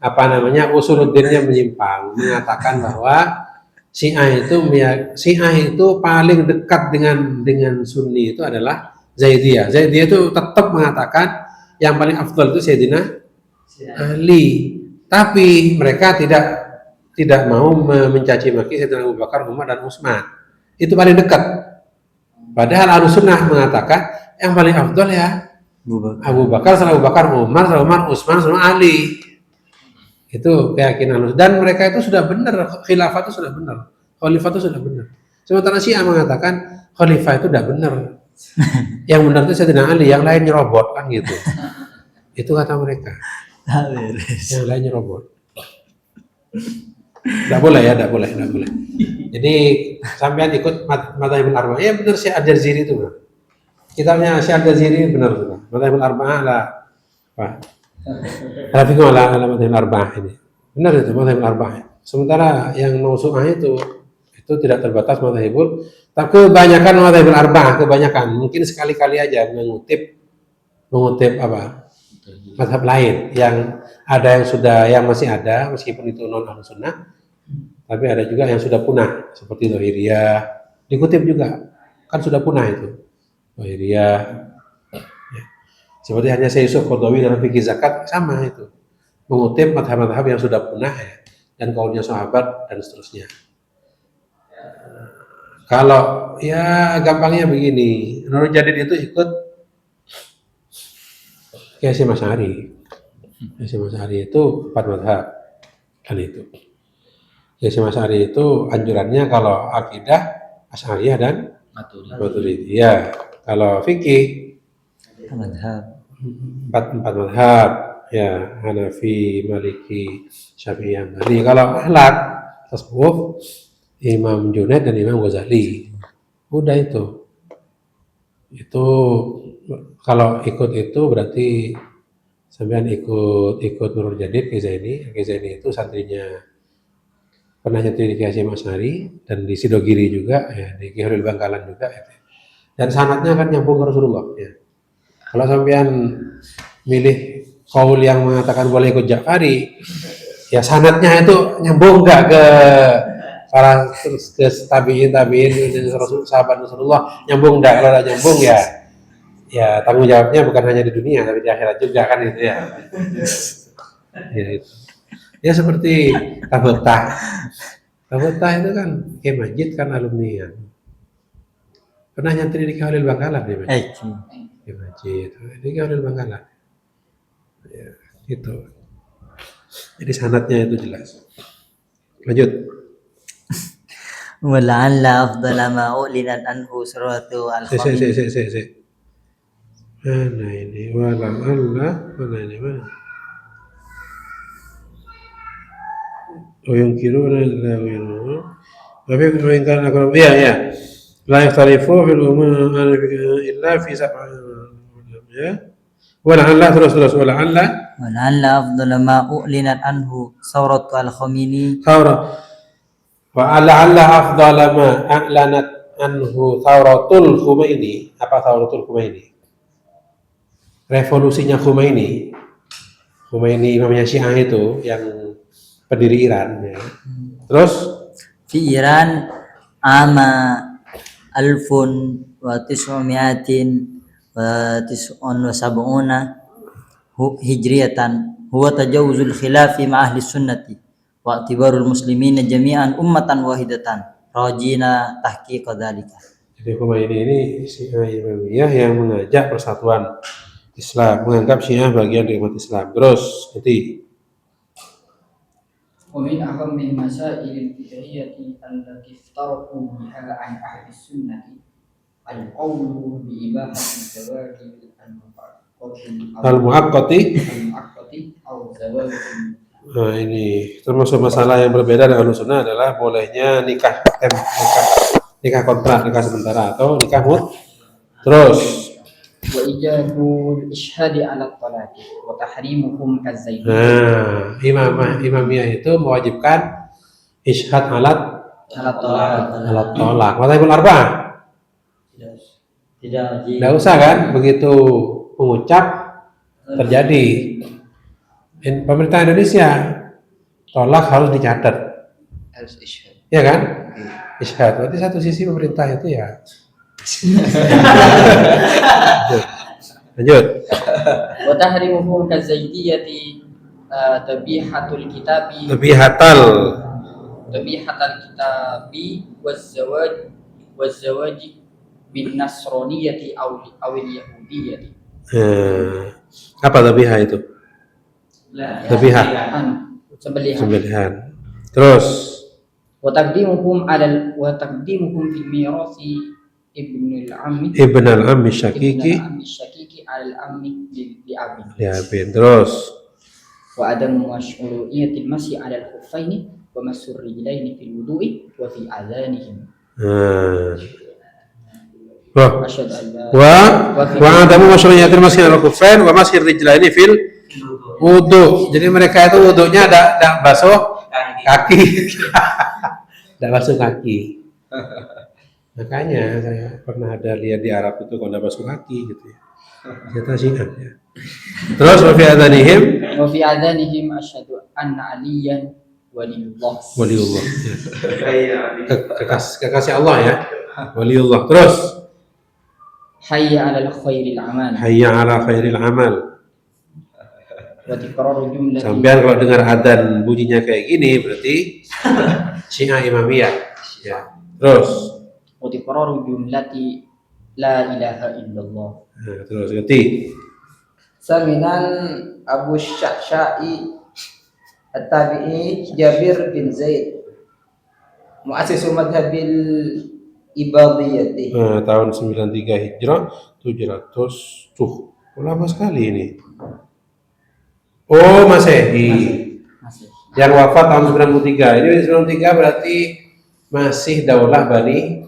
Apa namanya? Usuluddinnya menyimpang, mengatakan bahwa Syiah itu paling dekat dengan Sunni itu adalah Zaidiyah. Zaidiyah itu tetap mengatakan yang paling afdal itu Sayyidina Ali. Tapi mereka tidak mau mencaci maki Sayyidina Abu Bakar, Umar dan Utsman. Itu paling dekat. Padahal Ahlussunnah mengatakan yang paling afdal ya Abu Bakar, setelah Abu Bakar, Umar, Utsman, sama Ali. Itu keyakinan. Dan mereka itu sudah benar, khilafah itu sudah benar. Khalifah itu sudah benar. Sementara Syiah mengatakan khalifah itu tidak benar. Yang benar itu Sayyidina Ali, yang lain nyerobot kan gitu. Itu kata mereka. Yang lain nyerobot. Tidak boleh ya, tidak boleh. Jadi sampean ikut Madzhabul Arba'ah. Ya benar Syekh Al-Jaziri itu benar. Kitabnya Syekh Al-Jaziri benar itu. Madzhabul Arba'ah lah. Pak. Rafiqum ala Madzhabul Arba'ah ini. Benar itu Madzhabul Arba'ah. Sementara yang Mausu'ah itu tidak terbatas Madzhabul, tapi kebanyakan Madzhabul Arba'ah, kebanyakan mungkin sekali-kali aja mengutip apa? Mazhab lain yang ada yang masih ada meskipun itu non Ahlussunnah, tapi ada juga yang sudah punah seperti Dzahiriyah, dikutip juga kan sudah punah itu Dzahiriyah ya. Seperti hanya Syekh Yusuf Qaradawi dalam fikih zakat sama itu mengutip mazhab-mazhab yang sudah punah ya, dan kaulnya sahabat dan seterusnya. Kalau ya gampangnya begini, Nur Jadid itu ikut Hasyim Asy'ari. Hasyim Asy'ari itu 4 mazhab kan itu. Hasyim Asy'ari itu anjurannya kalau akidah Asy'ariyah dan Maturidiyah. Kalau fikih Madhab. 4 mazhab ya, Hanafi, Maliki, Syafi'i, Hambali. Kalau akhlak tasawuf Imam Junaid dan Imam Ghazali. Udah itu. Itu kalau ikut itu berarti sampean ikut Nur Jadid Ghizaini itu santrinya pernah nyantri di Hasyim Asy'ari dan di Sidogiri juga ya, di Ki Khairul Bangkalan juga ya. Dan sanadnya kan nyambung ke Rasulullah ya. Kalau sampean milih kaul yang mengatakan boleh ikut Ja'fari ya sanadnya itu nyambung enggak ke para ke tabi'in sahabat Rasulullah, nyambung enggak? Kalau enggak nyambung ya tanggung jawabnya bukan hanya di dunia tapi di akhirat juga kan itu ya. Ya itu. Ya seperti Tabotah itu kan Kiai Majid kan alumni ya. Pernah nyantri di Khairul Bangkalan dia. Kiai Majid di Khairul Bangkalan. Ya, gitu. Jadi sanadnya itu jelas. Lanjut. ولعل أفضل ما أعلنت عنه سورة الخميس. Mana ini? Mana ini? Yang kira tapi kemudian aku ya. La yakhtalifu fil umur illa fi ya. ولعل أفضل ما أعلنت عنه ثورة الخميني. ولعل أفضل ما أعلنت عنه Thauratul Khumaini. Apa Thauratul Khumaini? Revolusinya Khumaini imamnya Syiah itu yang pendiri Iran ya. Terus di Iran ama 1979 hijriyatan huwa tajawuzul khilafi ma ahli sunnati wa i'tibarul muslimina jami'an ummatan wahidatan rajina tahqiq dzalika. Jadi Khumaini ini Syiah Imamiyah yang mengajak persatuan Islam, menganggap Syiah bagian dari umat Islam. Terus nanti ومن أهم المسائل الفقهية التي افترقوا بها عن أهل السنة القول بإباحة الزواج al-mu'aqqati. أو زواج. Nah ini termasuk masalah yang berbeda dengan Ahlussunnah adalah bolehnya nikah kontrak, nikah sementara atau nikah mut. Terus وإيجاب الإشهاد على الطلاق وتحريمهم كالزيدين. Nah, imamiyah itu mewajibkan isyhad alat tolak. Madzhabul Arba'ah tidak usah kan, begitu mengucap terjadi. Pemerintah Indonesia tolak harus dicatat. Harus isyhad. Ya kan? Isyhad. Berarti satu sisi pemerintah itu ya. Lanjut. Wa tahrimuhum kazaidiyati tabihatul kitabi kitabi waz-zawaj bin nasraniyati aw al-yahudiyyati. Apa tabihah itu? Tabihah. sembelihan. Terus وتقديمهم في ميراث ابن العم ibn al-ammi syakiki الشقيق على العم لأب. liabin. Terus وعدم مشروعية المسح على الخفين ومس الرجلين في الوضوء وفي آذانهم. أشهد أن لا wa adamu masyru'iyatil masih al-khuffain wa masih rijlaini fil wudu. Jadi mereka itu wudunya ada basuh kaki. Tidak basuh kaki. Makanya saya pernah ada lihat di Arab itu kalau ada basuh kaki gitu ya. Ternyata Syiah ya. Terus wa fi adhanihim وفي آذانهم أشهد أن عليا ولي الله. waliullah. Kekasih Allah ya. Waliullah. Terus حي على الخير الأعمال. hayya ala khairil amal. وتكرار جملة Sampean kalau dengar adzan bunyinya kayak gini berarti Syiah Imamiyah. Ya. Terus وتكرار جملة لا إله إلا الله. terus ganti. Saminan Abu Sya'sya'i At-Tabi'i Jabir bin Zaid muassis madhabil ibadiyyati. Tahun 93 Hijrah 700 tuh lama sekali ini. Oh Masehi. Yang wafat tahun 93. Ini 93 berarti masih daulah Bani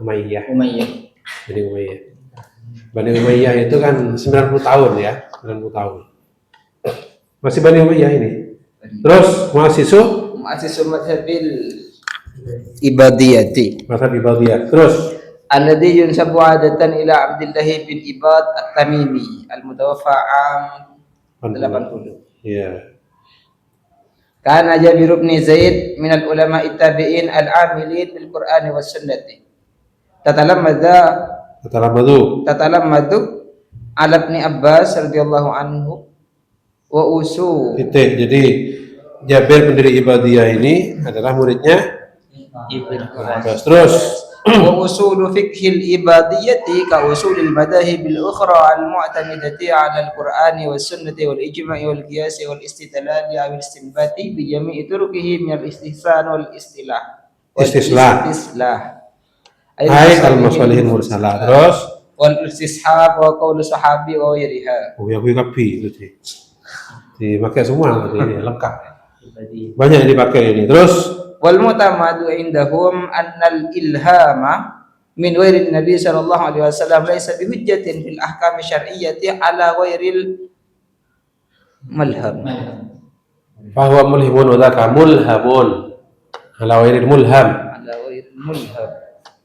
Umayyah. Bani Umayyah. Bani Umayyah itu kan 90 tahun ya, 90 tahun. Masih Bani Umayyah ini. Terus Muassis madhabil ibadiyyati. masa ibadiyah. Terus Alladhi yunsabu adatan ila Abdullah bin Ibad At-Tamimi al-mutawaffa am 80. ya. Kana Jabir bin Zaid min al-ulama at-tabi'in al-amilin bil Qur'ani was sunnati. Tatalammadhu ala Ibn Abbas radhiyallahu anhu wa usu. Jadi Jabir pendiri Ibadiyah ini adalah muridnya Ibn Abbas. Terus wa usulu fiqhil ibadiyyati ka usulil madahib al-ukhra al-mu'tamidati 'ala al-Qur'ani was sunnati wal ijma'i wal qiyas wal istidlal aw istinbati bi jami'i turuqihi min al-istihsan wal istislah Hai al-masalihin mursalah. Terus wal istishab wa qaul sahabi wa ghairiha. oh ya gue kapi itu sih. Dipakai semua ini lengkap. Banyak yang dipakai ini. Terus Wal mutamadu indahum annal ilhama min ghairi Nabi sallallahu alaihi wasallam laisa bihujjatin fil ahkam syar'iyyati ala ghairil malham. bahwa mulhimun wadaka mulhamun ala ghairil mulham. Ala ghairil mulham.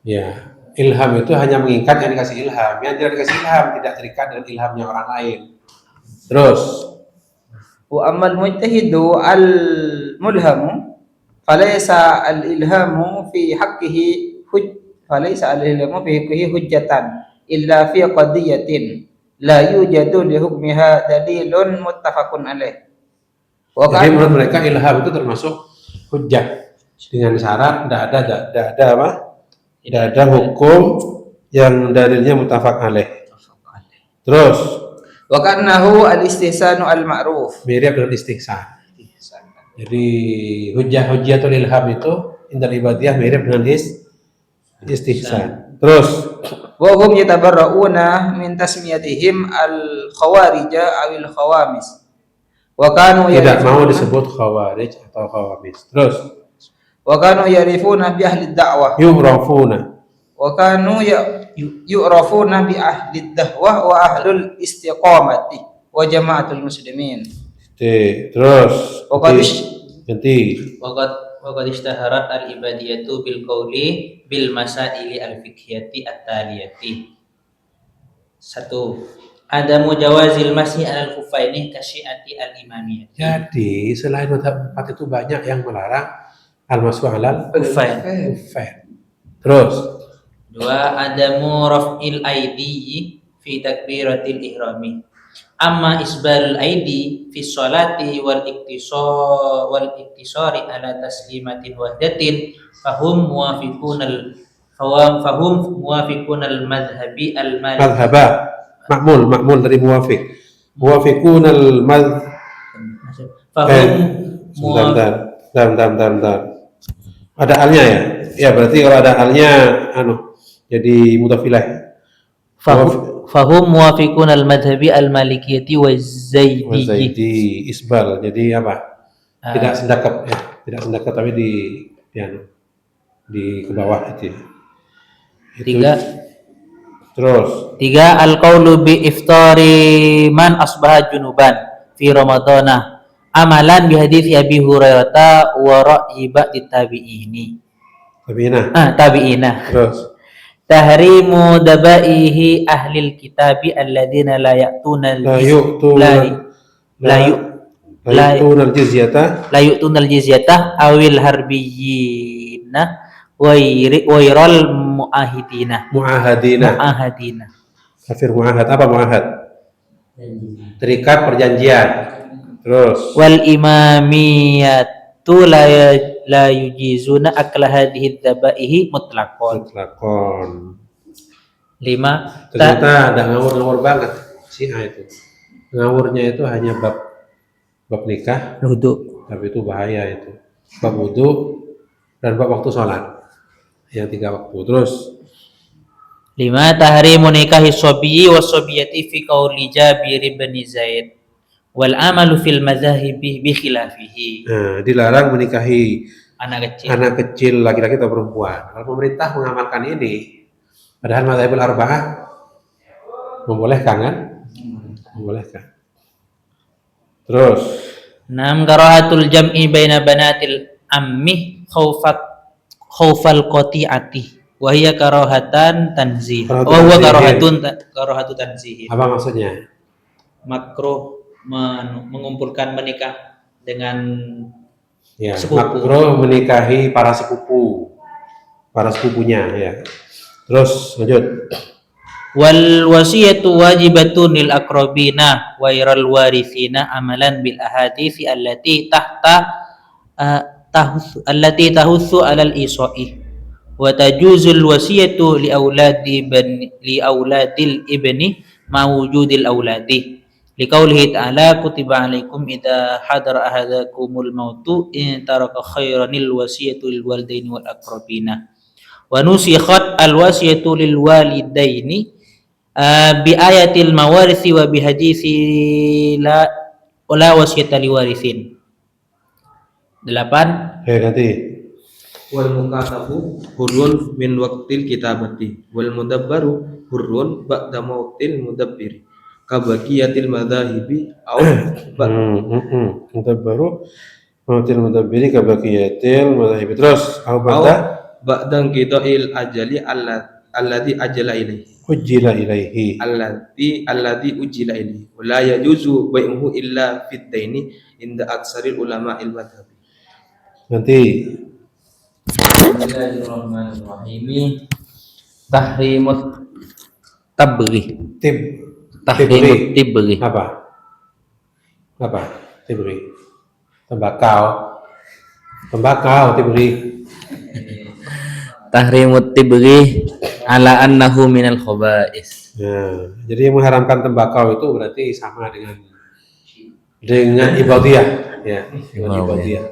Ya, ilham itu hanya mengikat yang dikasih ilham. Yang tidak dikasih ilham tidak terikat dengan ilhamnya orang lain. Terus Wa ammal mujtahidu al mulhamu falaysa al ilhamu fi haqqihi hujjatan illa fi qadiyatin la yujadu li hukmiha dalilun muttafaqun alaih. jadi menurut mereka ilham itu termasuk hujjah dengan syarat tidak ada hukum yang dalilnya muttafaq alaih. Terus wa kannahu al istihsanu al ma'ruf. mirip dengan istihsan. Jadi hujjatul ilham itu indal ibadiyah mirip dengan istihsan. Terus Wa hum yatabarrauna min tasmiyatihim al khawarij aw al khawamis. Wa kanu tidak mau disebut khawarij atau khawamis. Terus wa kanu yarifuna bi ahli da'wah. yu'rafuna. Wa kanu yu'rafuna bi ahli da'wah wa ahlul istiqamati wa jama'atul muslimin. Terus ganti. Waqad ishtaharat al-ibadiyatu bil qawli bil masaili al-fiqhiyati at-taliyati. 1. Adamu jawazil masih al-khuffaini kasyiati al-imamiyah. Jadi selain mazhab 4 itu banyak yang melarang al-mashu alal khuffain. Terus 2. Adamu raf'il aidi fi takbiratil ihrami. Amma isbalul aidi fi sholati wal iktisari ala taslimatin wahdatin fahum muwafiqun al madhhabi al maliki. madhaba ma'mul dari muwafiqun al Fahum Bentar. Ada alnya ya? Ya berarti kalau ada alnya, jadi mutafilah. fahum muwafiqun al-madhhabi al-malikiyati wa zaidiyyi. Zaidi isbal. Jadi apa? Tidak sendakat ya, tidak sendakat tapi di ke bawah itu. Tiga Al-qawlu bi iftari man asbaha junuban fi ramadana amalan bi hadits Abi Hurairah wa ra'yi ba'di tabi'ini. Tabi'ina. Terus Tahrimu dabaihi ahlil kitabi alladziina la ya'tuna al jizyata awil harbiyina wairal muahadina. Kafir muahad. Apa muahad? Terikat perjanjian. Terus Wal imamiyatu la yujizuna akla hadhihi dzabaihi mutlaqan. 5. Ternyata ada ngawur banget Syiah itu. Ngawurnya itu hanya bab nikah, Wudu. tapi itu bahaya itu. Bab wudu dan bab waktu sholat. Yang 3 waktu. Terus 5. Tahrimu nikahi sobiyyi wa sobiyati fi qawli Jabir bin Zaid wal amalu fil madzahibi bi khilafihi. Dilarang menikahi Anak kecil laki-laki atau perempuan. Kalau pemerintah mengamalkan ini, padahal madzhabul arba'ah membolehkan kan? Membolehkan. Terus 6. Karahatul jam'i baina banatil ammi khaufal qati'ati wa hiya karahatan tanzih. Karahatu tanzih. Apa maksudnya? Makruh mengumpulkan menikah dengan sepupu. Makruh menikahi para sepupunya ya. Terus lanjut. Wal wasiyatu wajibatun lil aqrabina wa iral warithina amalan bil ahadits allati tahussu alal isa'i wa tajuzul wasiyatu li auladil ibni ma wujudil auladi liqaulihi ta'ala kutiba alaikum idza hadara ahadakumul mautu in taraka khairanil wasiyatu lil walidaini wal aqrabina wa nusikhat al wasiyatu lil walidaini bi ayatil mawarisi wa bi hadisi la wasiyata liwarithin. 8. Nanti Wal mukatabu hurrun min waqtil kitabati wal mudabbaru hurrun ba'da mautil mudabbiri kabaqiyatil madzahibi au mudabbaru mautil mudabbiri kabaqiyatil madzahibi. Terus ba'da qita'il ajali alladhi ajala ilaihi ujila ilaihi alladhi ujila ilaihi wa la yajuzu bai'uhu illa fid daini inda aksaril ulama il madhhab. Nanti Bismillahirrahmanirrahim. Tahrimut tabghi. tibri. Tibghi. Apa tibri? Tembakau tibri. Tahrimut tibghi ala annahu minal khaba'is. Jadi yang mengharamkan tembakau itu berarti sama dengan ibadiyah ya, dengan ibadiyah.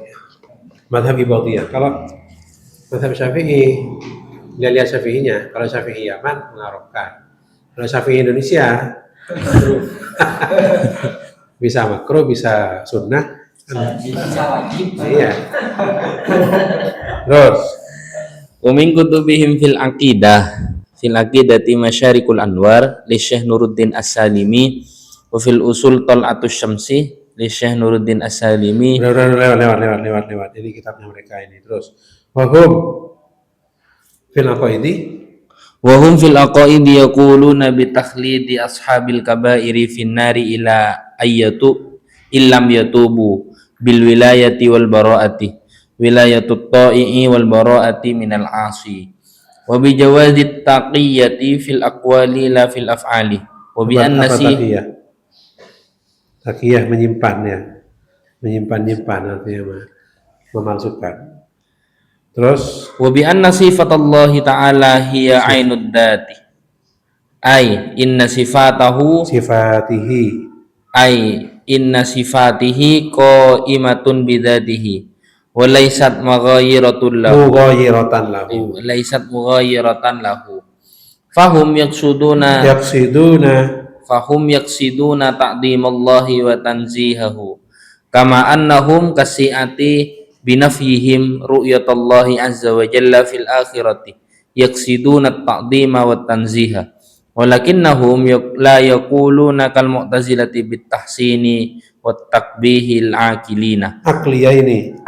Madhab ibadiyah. Kalau madhab Syafi'i, lihat Syafi'inya. Kalau Syafi'i Yaman mengharamkan. Kalau Syafi'i Indonesia bisa makruh, bisa sunnah, Bisa wajib. iya. Terus Wa min kutubihim fil aqidati masyarikul anwar li Syekh Nuruddin As-Salimi wa fil usul tal'atus syamsi li Syekh Nuruddin As-Salimi. lewat. Ini kitabnya mereka ini. Terus wahum fil aqaidi yaquluna bi takhlidi ashabil kaba'iri fin nari ila ayyatu illam yatubu bil wilayati wal bara'ati wilayatut ta'i'i wal bara'ati minal 'asi wa bi jawazi taqiyati fil aqwali la fil af'ali wa bi annasi takiyah menyimpan artinya memalsukan. Terus wa bi anna sifatallahi ta'ala hiya ainud dati ay inna sifatihi ay inna sifatihi qaimatun bidzatihi wa laysat mughayyiratun lahu Mughayiratan lahu. laysat mughayiratan lahu fahum yaqsiduna ta'dimallahi wa tanzihahu kama annahum kasi'ati binafyihim ru'yatallahi azza wa jalla fil akhirati yaqsiduna ta'dima wa tanziha walakinnahum la yaquluna kal mu'tazilati bit tahsini wat takbihil aqilina aqliyaini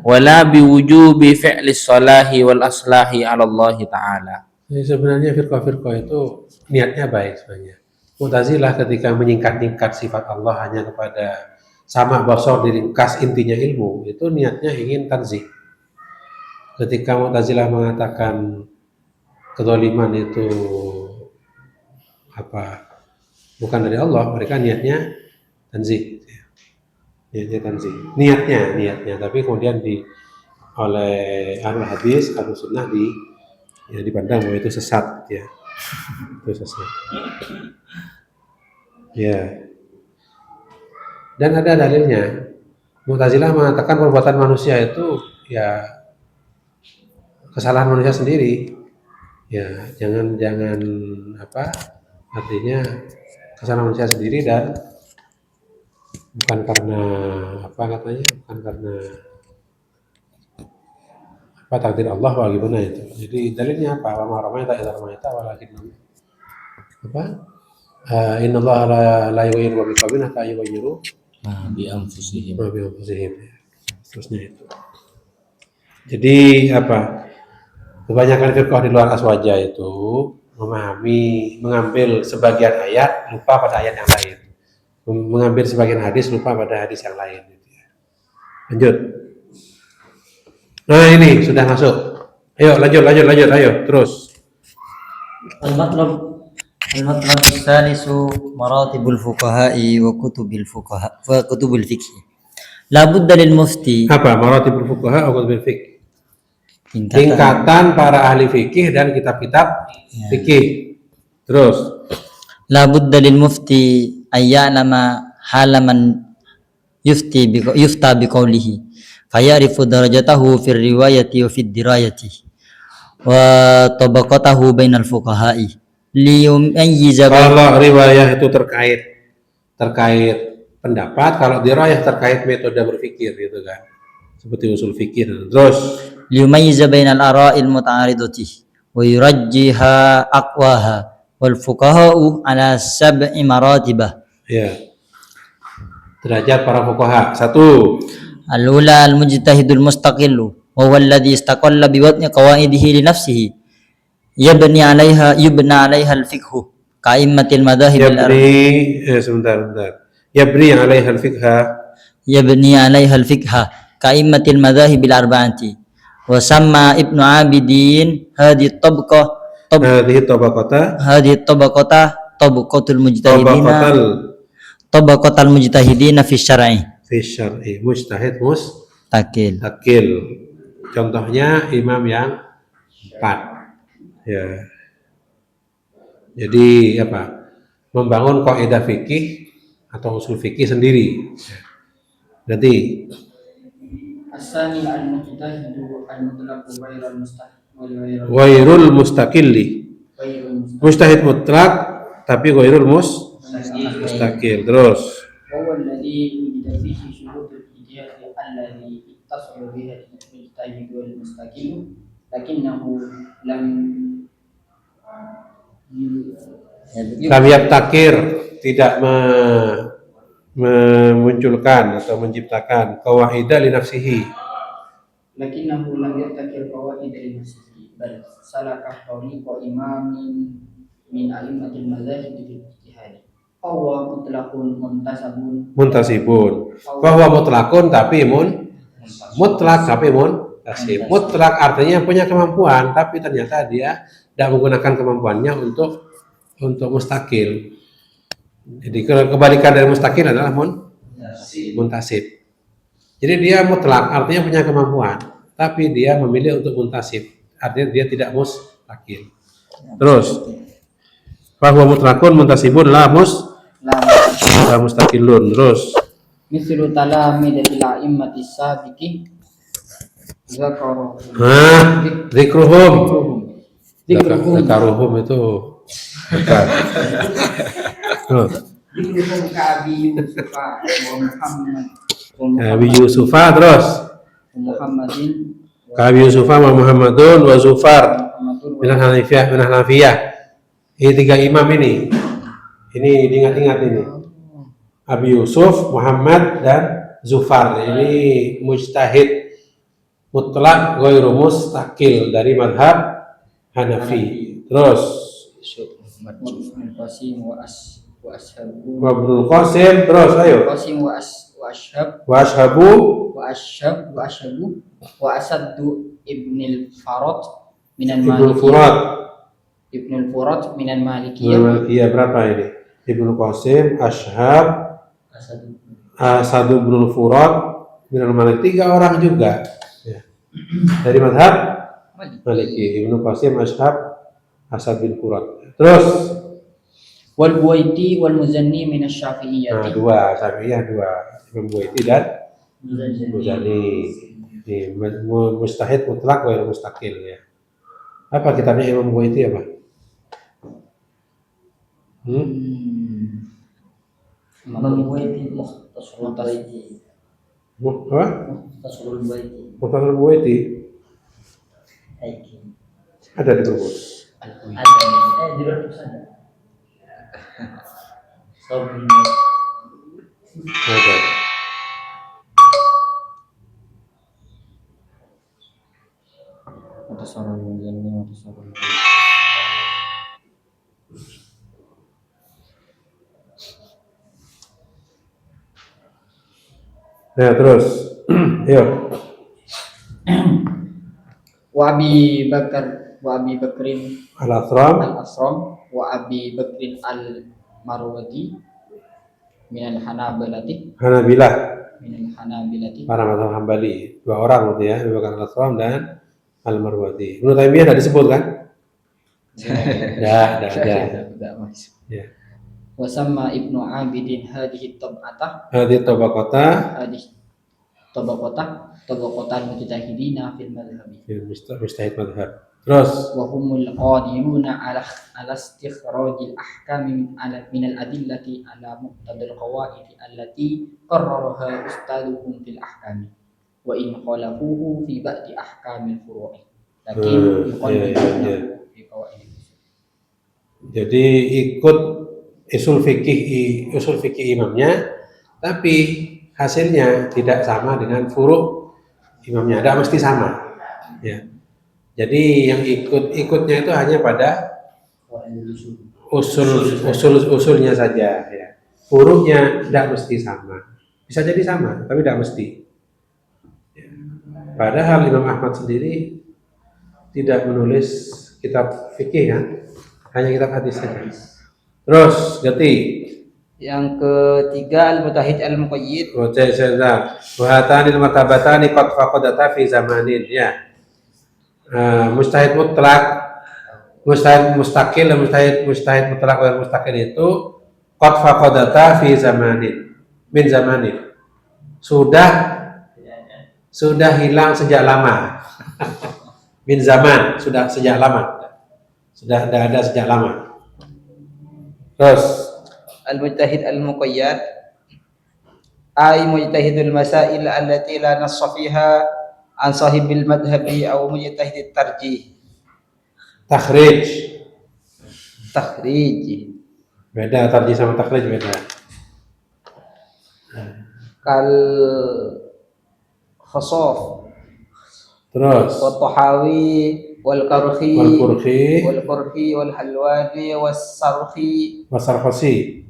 wala biwujubi fi'lis salahi wal aslahi 'ala Allah taala. Jadi sebenarnya firqah-firqah itu niatnya baik sebenarnya. Mu'tazilah ketika menyingkat-nyingkat sifat Allah hanya kepada sama basar diringkas intinya ilmu, itu niatnya ingin tanzih. Ketika Mu'tazilah mengatakan kezaliman itu bukan dari Allah, mereka niatnya tanzih. Niatnya, tapi kemudian oleh ahlul hadis, ahlus sunnah dipandang bahwa itu sesat, ya. Itu sesat. Ya. Dan ada dalilnya. Mu'tazilah mengatakan perbuatan manusia itu ya kesalahan manusia sendiri. Ya, jangan artinya kesalahan manusia sendiri dan bukan karena bukan karena takdir Allah bagaimana itu. Jadi dalilnya apa? Wa ma ramaita idza ramaita walakin inna Allah la yughayyiru bi qawmin hatta yughayyiru Bi anfusihim. Terusnya itu. Jadi kebanyakan firqah di luar aswaja itu mengambil sebagian ayat lupa pada ayat yang lain, mengambil sebagian hadis lupa pada hadis yang lain. Lanjut. Nah ini sudah masuk. Ayo lanjut, ayo terus. المطلب الثالث مراتب الفقهاء وكتب الفقه لا بد للمفتي Apa maratibul fuqaha atau kutubul fiqh? Tingkatan para ahli fikih dan kitab-kitab fikih. Terus لا بد للمفتي أن يعلم حال من يفتى بقوله فيعرف درجته في الرواية وفي الدراية وطبقته بين الفقهاء ليميز kalau riwayah itu terkait pendapat, kalau dirayah terkait metode berpikir gitu kan. Seperti usul fikih. Terus ليميز بين الآراء المتعارضة ويرجح أقواها والفقهاء على 7 مراتب. ya. Derajat para fuqaha. 1. الأولى المجتهد المستقل وهو الذي استقل بوضع قواعده لنفسه يبني عليها الفقه كأئمة المذاهب يبني عليها الفقه كأئمة المذاهب الأربعة وسمى ابن عابدين هذه الطبقة طبقة المجتهدين في الشرع Mujtahid takil. Contohnya imam yang 4. Ya. Jadi membangun kaidah fikih atau usul fikih sendiri. Berarti الثاني المجتهد المطلق ghairul mustaqilli. Mujtahid mutlak tapi ghairul mustaqil. Terus وهو الذي وجد فيه شروط الاجتهاد الذي اتصل بها المجتهد والمستقل لكنه لم yabtakir, tidak memunculkan atau menciptakan qawaidah li nafsihi. لكنه لم يبتكر قواعد لنفسه بل سلك طريق إمام من أئمة المذاهب في الاجتهاد فهو مطلق Muntasibun. Bahwa mutlakun tapi mutlak tapi muntasib. Mutlak artinya punya kemampuan tapi ternyata dia tidak menggunakan kemampuannya untuk mustakil. Jadi kebalikan dari mustakil adalah muntasib. Jadi dia mutlak artinya punya kemampuan tapi dia memilih untuk muntasib. Artinya dia tidak mustakil. Terus bahwa mutlakun muntasibun la La mustaqillun. Terus Mithlu talamidatil a'immati sabiqi Zakaruhum dzikruhum. Zikruhum Zakaruhum itu bukan. Terus Zikruhum ka'abi Yusufa wa Muhammad Abi Yusufa terus Muhammadin Abi Yusufa wa Muhammadun wa Zufar Muhammadun minal Hanafiyah. Ini 3 imam ini. Ini diingat-ingat ini. Abi Yusuf, Muhammad dan Zufar. Ini mujtahid mutlak ghairu mustaqil dari madhab Hanafi. Terus Qasim wa ashabu Ibnu Qasim terus ayo. Qasim wa ashab Wa ashabu wa asaddu ibnil farad minal Ibnu Furat minal malikiyah Malikiyah berapa ini? Ibnu Qasim, Ashhab, Asad ibnul Furat minal Malik, 3 orang juga ya. Dari madhab Maliki. Ibnu Qasim, Ashhab, Asad bin Furat. Terus wal buaiti wal muzanni min asy-syafi'iyyah 2 Syafi'iyah 2 Imam Buaiti dan Muzani. Ini mustahid mutlak wa mustaqil ya. Apa kitabnya Imam Buaiti apa? Imam Buaiti Mukhtasarul Baiti Apa? Mukhtasarul Baiti Mukhtasar Buaiti ada di perpus. di perpustakaan Ada. Mukhtasarul Muzanni Mukhtasarul Nah, terus. Yuk. wa Abi Bakrin Al-Asram al-Asram wa Abi Bakrin al-Marwazi minal Hanabilati Hanabilah, para mazhab Hambali. 2 orang berarti ya, Abu Bakar Al-Asram dan Al-Marwazi. Ibnu Taimiyah tidak disebut kan? Tidak ada. Ya. wa sama Ibnu Abidin hadhihi tab'atah Hadis tabaqata tabaqatan mujtahidina fil madhhabi mustahid madhab. Terus wa humul qadiruna ala istikhrajil ahkami min al adillati ala muqtadal qawaid allati qarraraha ustaduhum fil ahkami wa in khalafuhu fi ba'di ahkamil furu'i lakin yuqaddimuhu fi qawaid. jadi ikut usul fikih imamnya, tapi hasilnya tidak sama dengan furu' imamnya, tidak mesti sama ya. Jadi yang ikutnya itu hanya pada usulnya saja ya. Furu'nya tidak mesti sama, bisa jadi sama tapi tidak mesti ya. Padahal Imam Ahmad sendiri tidak menulis kitab fikih ya, hanya kitab hadis saja. Terus ganti Yang ketiga al-mutahid al-muqayyid. Wahatani martabatani qad faqadata fi zamanin ya. Mustahid mutlak, mustahid mustaqil dan mustahid mutlak dan mustaqil itu qad faqadata fi zamanin min zamanin. Sudah hilang sejak lama. Min zaman, sudah sejak lama. Sudah tidak ada sejak lama. Terus Al-mujtahid al-muqayyad ay mujtahidul masail allati la nassa fiha an sahibil madhhabi aw mujtahid tarjih. takhrij. Beda tarjih sama takhrij beda. Kal khasaf. Terus Wa tahawi wal karhi wal wal halwani was-sarhi wasarkhasi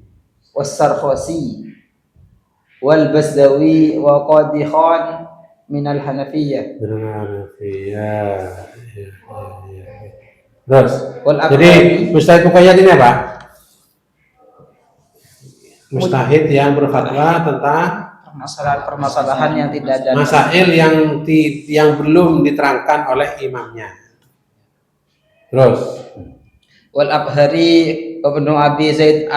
was-sarkhasi wal basdawi wa qadi khan min al-hanafiyyah. Terus Wal jadi mustahid muqayyad ini apa? Mustahid yang berfatwa tentang permasalahan yang tidak ada masail yang belum diterangkan oleh imamnya. Terus wal abhari Ibnu Abi Zaid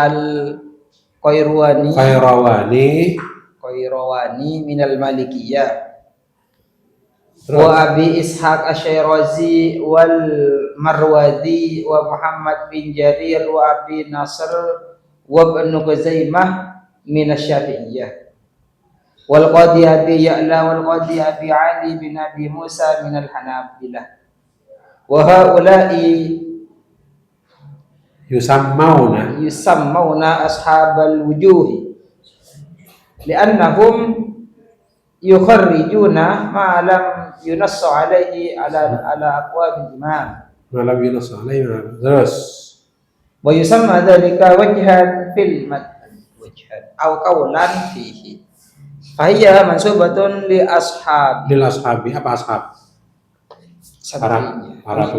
Qayrawani minal Malikiyah Terus. wa Abi Ishaq Asy-Syirazi wal Marwazi wa Muhammad bin Jarir wa Abi Nasr wa Ibnu Khuzaimah min Asy-Syafi'iyah wal Qadi Abi Ya'la wal Qadi Abi Ali bin Abi Musa min al-Hanabilah wa haula'i yusammawna ashabal wujuhi li'annahum yukharrijuna ma lam yunassu alaihi ala aqwal imam Terus. wa yusamma dzalika wajhan fil matan wajhan aw qawlan fihi fahiya mansubatun li ashabi Lil ashabi, apa ashab? Para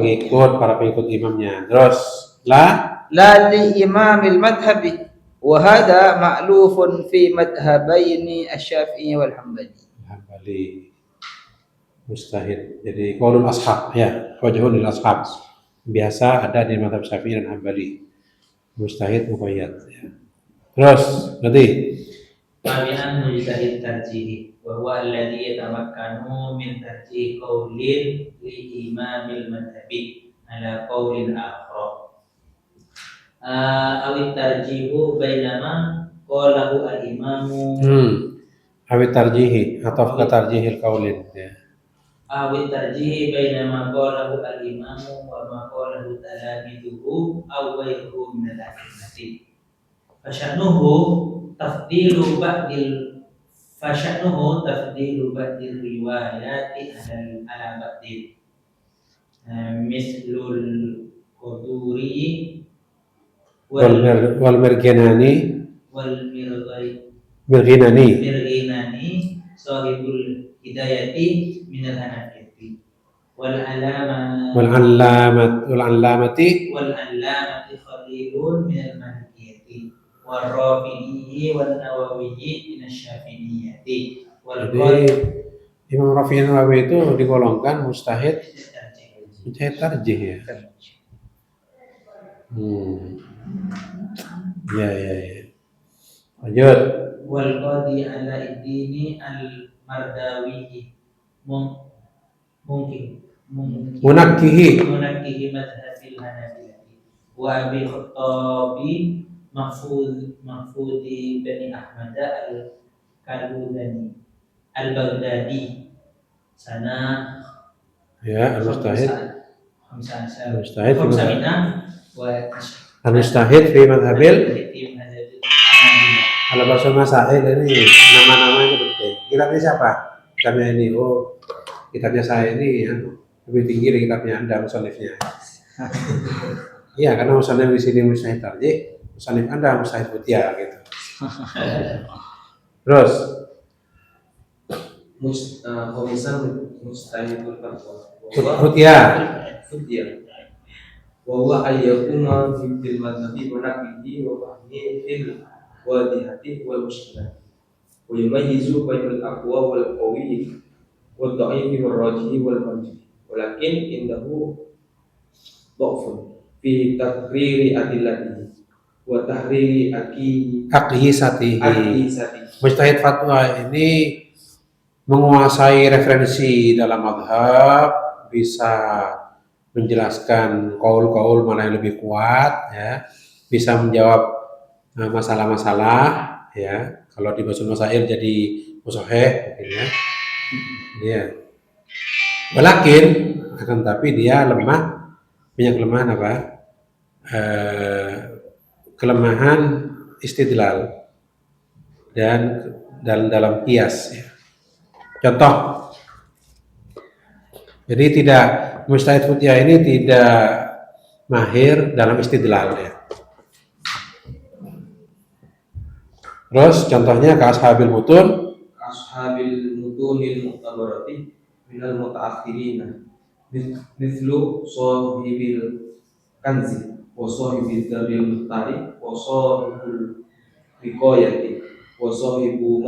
pengikut imamnya. Terus la li imamil madhhabi wa hadha ma'lufun fi madhhabaini asy-Syafi'i wal Hambali. Mustahid. Jadi qaulul ashab ya, wajhul lil ashab. Biasa ada di mazhab Syafi'i dan Hambali. Mustahid muqayyad ya. Terus berarti Tabi'an mujtahid tarjihi wa huwa alladhi yatamakkanu min tarjih qaulin li imamil madhhabi ala qaulin akhar. Awit tarjihu bainama qalahu al-imamu awit tarjihi atau ke tarjihil qaulin ya. awit tarjihi bainama qalahu al-imamu wa ma qalahu talamiduhu aw ghayruhu min al-a'immati. Fasya'nuhu tafdilu ba'dil riwayati ala ba'dil mislul quduri wal mirghinani sahibul hidayati minal hanafiyati wal allamati khalilun minal malikiyati wal rafi'i wal nawawiyyi minasy syafi'iyati wal Jadi Imam Rafi'i Nawawi itu digolongkan mustahid tarjih ya. Ya. Lanjut. wal qadi ala iddini al mardawi Munakkihi madhabil hanafiyati wa abi khattabi mahfudi bani ahmad al kaludani al baghdadi sana ya al-mustahid mustahid al-mustahid fi madhabil kalau bahasa masail ini nama-namanya penting. Kitabnya siapa? Kitabnya ini. Oh, kitabnya saya ini lebih tinggi dari kitabnya Anda, musannifnya. Iya, karena musannif di sini mustahid tarjih, musannif Anda mustahid futia gitu. Terus Komisan mustahidul fatwa. futia. Wa huwa ayyakuma bil madhabi wa naqdi wa fahmi fil wadihati wal mushkilah wa yumayyizu bainal aqwa wal qawi wal dha'ifi wal rajihi wal marjih walakin indahu dha'fun fi takriri adillatihi wa tahriri Aqyisatihi. Mustahid fatwa ini menguasai referensi dalam mazhab, bisa menjelaskan kaul-kaul mana yang lebih kuat ya, bisa menjawab masalah-masalah ya. Kalau di basul masail jadi musahih mungkin ya. Iya. Walakin akan tapi dia lemah, punya kelemahan apa? Kelemahan istidlal dan dalam qiyas ya. Contoh, jadi tidak mustahid futia ini tidak mahir dalam istidlal ya. Terus contohnya ke ashabil mutunil mu'tabarati minal muta'akhirina mithlu sahibil kanzi wa sahibil daril muhtari wa sahibul wiqayati wa sahibu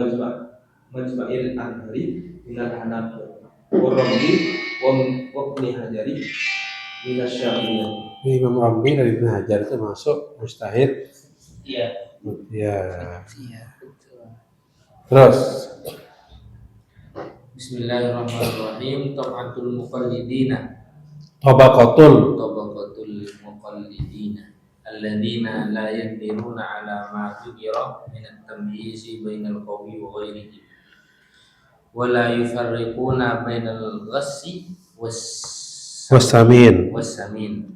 majma'il anhari minal hanafi wa ramli wa ibni hajari minal syafi'iyah. Imam Ramli dari Ibnu Hajar itu masuk mustahid. Iya. Ya. Terus Bismillahirrahmanirrahim. Tab'atul muqallidina tabaqatul tabaqatul muqallidina alladzina la yaqdiruna ala ma dhukira min at-tamyiz bainal qawi wa ghairihi wa la yufarriquna bainal ghassi wasamin. والسمين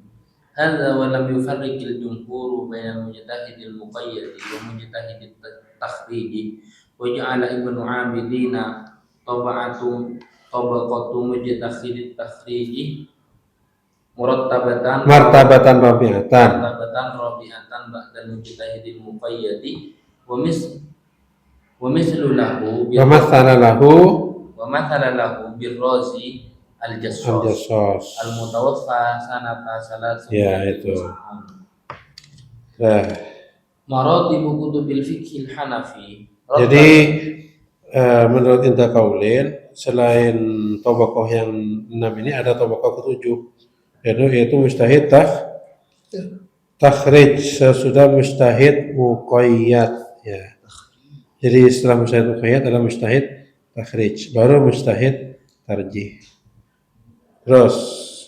هذا ولم يفرق الجمهور بين المجتهد المقيد ومجتهد التخريج وجعل ابن عابدين طبقة مجتهد التخريج مرتبة Martabatan rabi'atan. رابعة بعد المجتهد المقيد ومثل له ومثل له بالرازي الجصاص Al-Jassas. المتوفى سنة 300. Ya, itu. Nah, مراتب كتب الفقه الحنفي jadi menurut Inta Kaulin, selain tabaqah yang 6 ini ada tabaqah ke-7, yaitu mujtahid takhrij sesudah mujtahid muqayyad, ya. Jadi setelah mujtahid muqayyad adalah mujtahid takhrij, baru mujtahid tarjih. Terus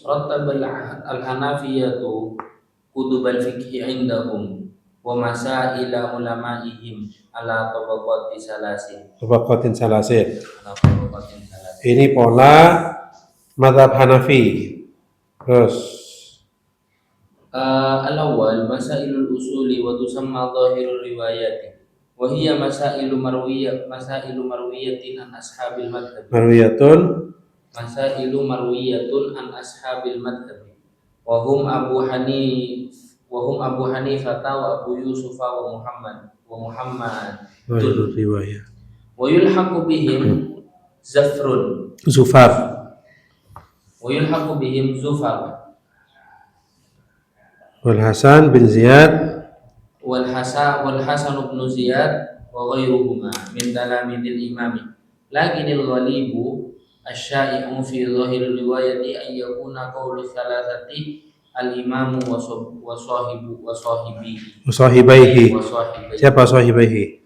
رتب الحنفية كتب الفقه عندهم ومسائل علمائهم على طبقات ثلاث. tabaqatin salasin. Ini pola mazhab Hanafi. Terus الأول مسائل الأصول وتسمى ظاهر الروايات وهي مسائل مروية عن أصحاب المذهب marwiyatun مسائل مروية عن أصحاب المذهب وهم أبو حنيفة وأبو يوسف ومحمد Zahirul riwayah. ويلحق بهم Zufar. زفر Wal Hasan bin Ziyad والحسن بن زياد وغيرهما من تلاميذ الإمام لكن الغالب الشائع في ظاهر الرواية أن يكون قول الثلاثة الإمام Sahibaihi. Siapa sahibaihi?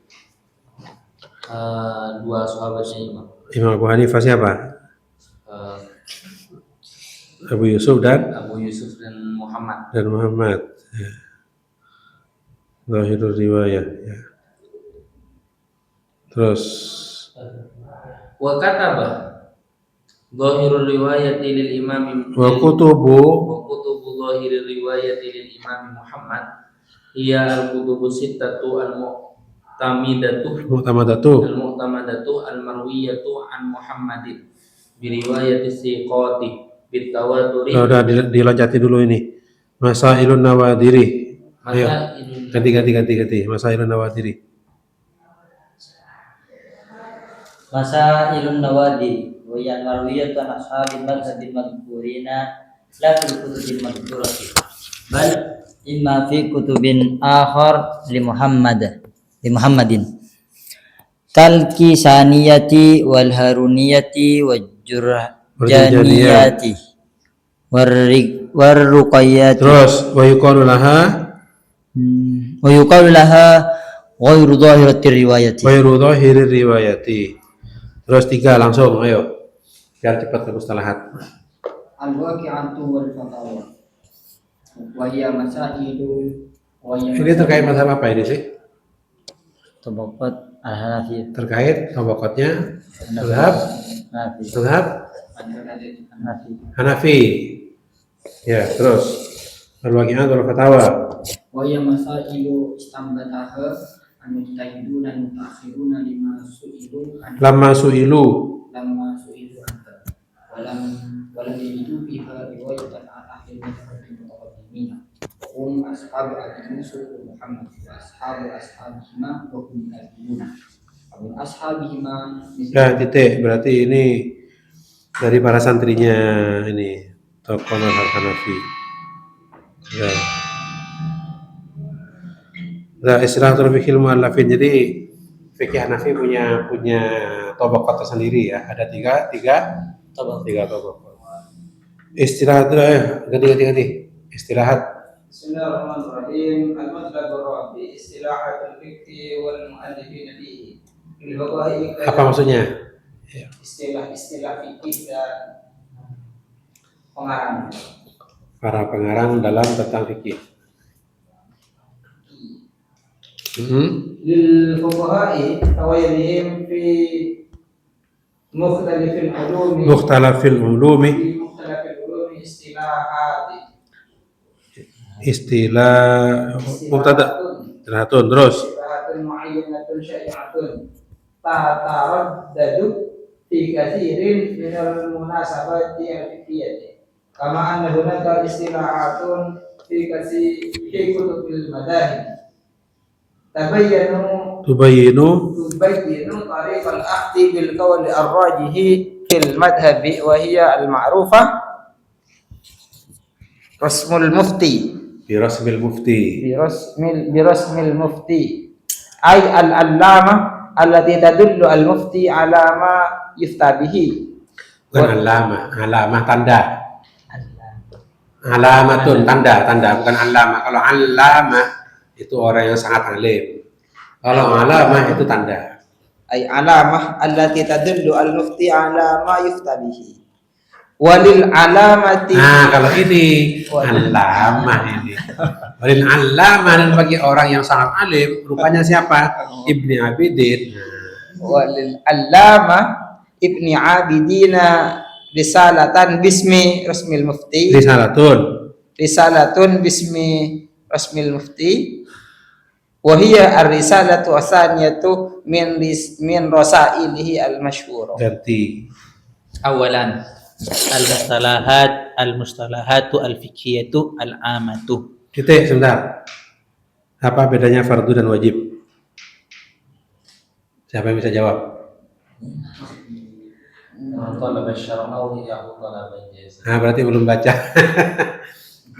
dua sahabatnya Imam. Imam Abu Hanifah siapa? Abu Yusuf dan Abu Yusuf dan Muhammad. Ya. Zahirul riwayah, ya. Terus Wa kataba zahirul riwayati lil imam wa kutubu zahirul riwayati lil imam Muhammad hiya al-kutubu sittatu mu'tamadatu. al-marwiyatu an Muhammadin bi riwayati siqati bit tawaturi. Udah dilacati dulu ini. Masailun Nawadiri. Ayo. Ganti. Masailun Nawadiri. Masailun Nawadiri wa yan marwiyatu an ashabil madhhabil madhkurina la fil kutubil madhkurati bal imma fi kutubin akhar li Muhammadin Talkisaniyati wal haruniyati wal jurjaniyati warruqayyati. Terus wa yuqalu laha ghairu dhahiratir riwayati. ghairu dhahirir riwayati. Terus 3 langsung, ayo. Biar cepat ke mustalahat. Al-waqi'atu wal fatawa wa hiya masailu wa hiya Ini terkait mazhab apa ini sih? Tabaqat al-Hanafi. Terkait tabaqatnya mazhab Hanafi. Ya, terus al-waqi'at wal fatawa. wa hiya masailu istambataha al-mujtahiduna al-mutaakhiruna Lamma su'ilu anha walam yajidu fiha riwayatan an ahli mutaqaddimin hum ashabu Abi Yusuf wa Muhammad wa ashabihima wa hum kadhibuna wa ashabihima ya titik, berarti ini dari para santrinya ini tokoh mazhab Hanafi. Ya. Nah, istilah fikih mu'allafin. Jadi fikih Hanafi punya tabaqat tersendiri ya. Ada tiga tabaqat. Istilah itu ganti. Istirahat Bismillahirrahmanirrahim. Al-matlab ar-rabi istilahat al-fiqh wal muallifin fihi. Fil faqaih Apa maksudnya? istilah-istilah fikih dan pengarang. Para pengarang dalam tentang fikih. Lil fuqaha'i tawayyihim fi mukhtalifil ulumi Mukhtalafil ulumi, istilah mubtada. Istilahatun, terus istilahatun mu'ayyanatun syai'atun tataraddadu fi katsirin minal munasabati al-fiqhiyyah kama anna hunaka istilahatun fi kutubil madahib tubayyinu tubayyinu tariq al-akhdi bil qawli ar-rajihi fil madhabi wa hiya al-ma'rufah rasmul mufti bi rasmil mufti. birasmil mufti ay al-allama allati tadullu al-mufti ala ma yufta bihi. Bukan alamah tanda. Alamatun tanda, bukan alama. Kalau alama itu orang yang sangat alim. Kalau alamah itu tanda. Ay alamah allati tadullu al-mufti ala ma yufta bihi. Walil alamati. Nah, kalau ini alamah ini. Walil alamah, dan bagi orang yang sangat alim, rupanya siapa? Ibni Abidin. Walil alama Ibni Abidina risalatan bismi rasmil mufti. Risalatun bismi rasmil mufti. Wahia ar-risalatu asaniyatu min rasailihi al-masyhur. Ganti. Awalan al-mustalahatu al-fiqhiyatu al-amatu. Titik, sebentar. Apa bedanya fardu dan wajib? Siapa yang bisa jawab? Nah, berarti belum baca.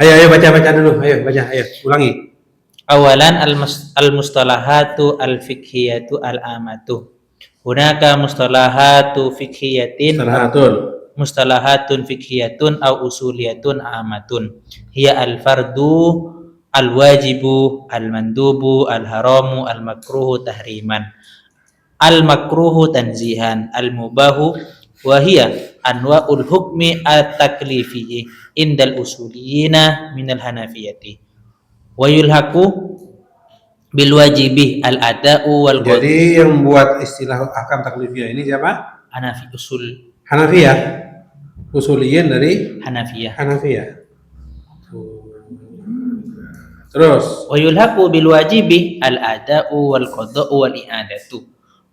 ayo baca dulu. Ayo ulangi. Awalan al-mustalahatu al-fiqhiyatu al-amatu. Hunaka mustalahatu fiqhiyatin mustalahatun fiqhiyatun au usuliyatun amatun. Hiya al-fardu, al-wajibu, al-mandubu, al-haramu, al-makruhu tahriman, al-makruhu tanzihan, al-mubahu wa hiya anwa'ul hukmi at-taklifi indal usuliyina minal hanafiyati. Wa yulhaqu bil wajibi al-ada'u wal qada'u. Jadi yang buat istilah ahkam taklifiyah ini siapa? Hanafiyah. Usuliyin dari Hanafiyah. Terus Wa yulhaqu bil wajibi al-ada'u wal qada'u wal i'adatu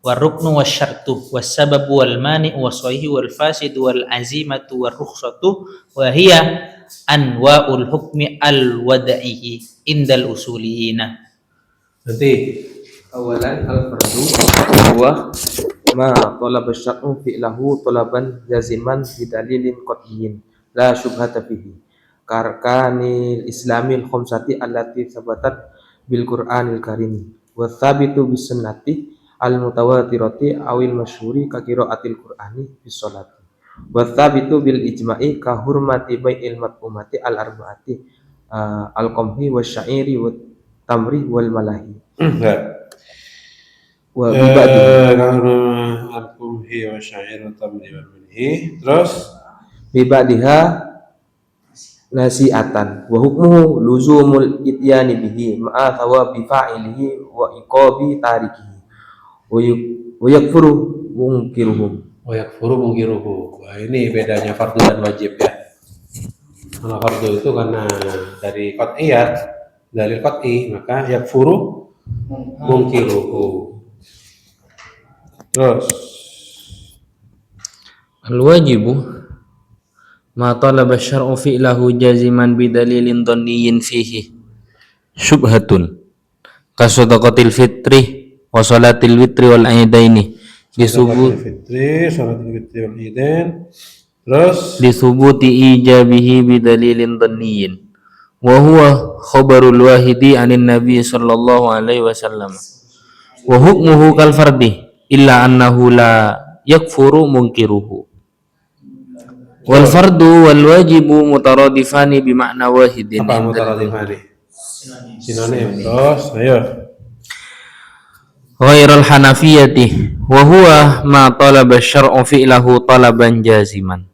wal ruknu wasyartu was sababu wal mani'u was sahihu wal fasidu wal azimatu war rukhsatu wa hiya anwa'ul hukmi al-wada'ihi indal usuliyina. nanti Awalan al-fardu huwa ma talaba syar'u fi'lahu talaban jaziman bidalilin qat'iyyin la syubhata fihi karkanil islamil khamsati allati sabatat bil qur'anil karim wa thabitu bis sunnati al mutawatirati awil masyhuri ka qiraatil qur'ani bis sholati wa thabitu bil ijma'i ka hurmati bai'il mat'umati al arba'ati al qamhi wasyairi wat tamri wal malahi wa bibadi al-qumhi wa syair wa tamri wa minhi. Terus bibadiha nasi'atan wa hukmuhu luzumul ityani bihi ma'a thawabi fa'ilihi wa iqabi tarikihi wa yakfuru munkiruhum. wa yakfuru mungkiruhu. Wah, ini bedanya fardu dan wajib ya. Kalau fardu itu karena dari qat'iyat, dalil qat'i, maka yakfuru mungkiruhu. Terus Al-wajibu ma talaba syar'u fi'lahu jaziman bidalilin dhanniyin fihi syubhatun kasadaqatil fitri wa salatil witri wal aidaini salatul fitri, salatul fitri wal idain. Terus disubuti ijabihi bidalilin dhanniyin wa huwa khabarul wahidi anin nabi sallallahu alaihi wasallam wa hukmuhu kal fardi illa annahu la yakfuru munkiruhu. Wal fardu wal wajibu mutaradifani bi makna wahidin. apa mutaradifani? Sinonim. Terus, ayo. Ghairul hanafiyati wa huwa ma talaba syar'u fi'lahu talaban jaziman.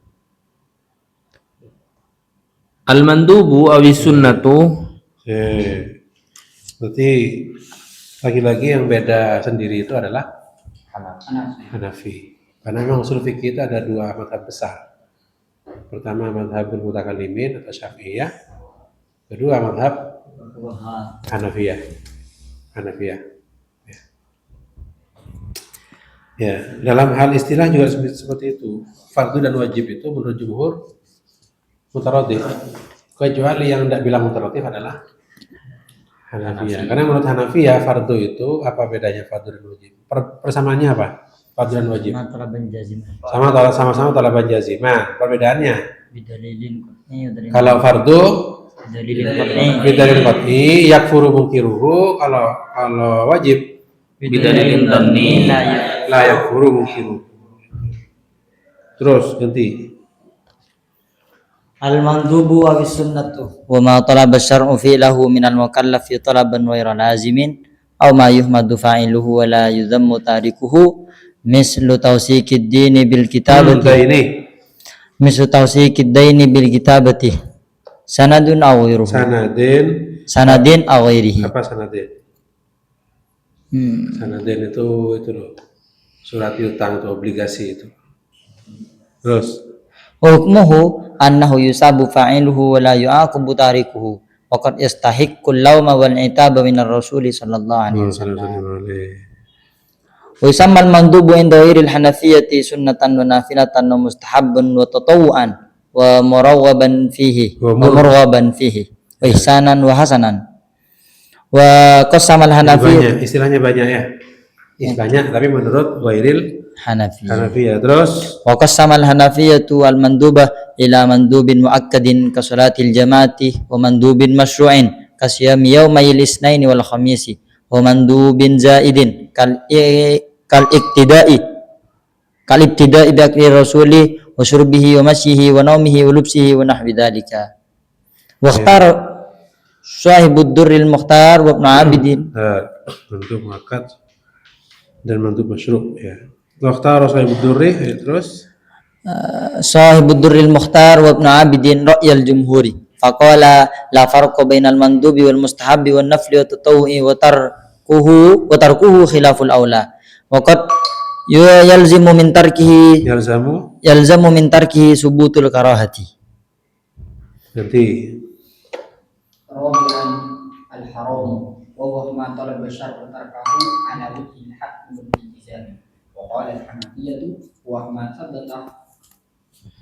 Al-mandubu awis sunnatu. Berarti lagi-lagi yang beda sendiri itu adalah Hanafi. Karena memang usul fikih itu ada dua mazhab besar. Pertama mazhabul mutakallimin atau Syafi'iyah. Kedua mazhab Hanafiyah. Hanafiyah. Ya, dalam hal istilah juga seperti itu. Fardu dan wajib itu menurut jumhur mutaradif. Kecuali yang tidak bilang mutaradif adalah Hanafiyah. Karena menurut Hanafiyah fardu itu apa bedanya fardu dan wajib? Persamaannya apa? Fardu dan wajib. Sama-sama talaban jaziman. Perbedaannya? Kalau fardu bidalil qat'i yakfuru munkiruhu, kalau wajib Bidalilin dhanni la yakfuru munkiruhu. Terus ganti. Al-mandubu wa sunnatu wa ma talaba syar'u fi'lahu min al-mukallafi talaban ghayra lazimin aw ma yuhmadu fa'iluhu wa la yudhammu tarikuhu mislu tawsiqid dini bil kitabati mislu tawsiqid daini bil kitabati sanadun aw ghairuhu sanadin aw ghairihi. Apa sanadin? Sanadin itu loh, surat utang itu, obligasi itu. Terus hukmuhu annahu yusabu fa'iluhu wa la yu'aqabu tarikuhu wa qad yastahiqqu al-lawma wal 'itaba min ar-rasul sallallahu alaihi wasallam. Wa yusamma al-mandubu inda ghairil hanafiyyati sunnatan wa nafilatan wa mustahabban wa tatawwu'an wa muraghaban fihi wa ihsanan wa hasanan wa qasama al-hanafiyyah. Istilahnya banyak ya. Istilahnya tapi menurut ghairil Hanafiyah. Terus wa qasama al-hanafiyyatu al-manduba ila mandubin muakkadin ka salatil jamaati wa mandubin masyru'in ka siyami yawmayil isnaini wal khamisi wa mandubin zaidin kal ibtida'i bi akli rasuli wa syurbihi wa masyihi wa naumihi wa lubsihi wa nahwi dzalika. Wa ikhtara Syahibud Durril Mukhtar wa Ibnu Abidin mandub muakkad dan mandub masyru' ya. Mukhtar Syahibud Durri, terus Syahibud Durril Mukhtar wa Ibnu Abidin ra'yal jumhuri faqala la farqa bainal mandubi wal mustahabi wan nafli wa tatawwu'i wa tarkuhu khilaful aula wa qad yalzamu min tarkihi subutul karahati. Nanti rabi'an al-haram wa huwa ma talaba syar'u tarkahu ala wajhil haqq wal iltizam wa qala al-hanafiyyah wa ma sabata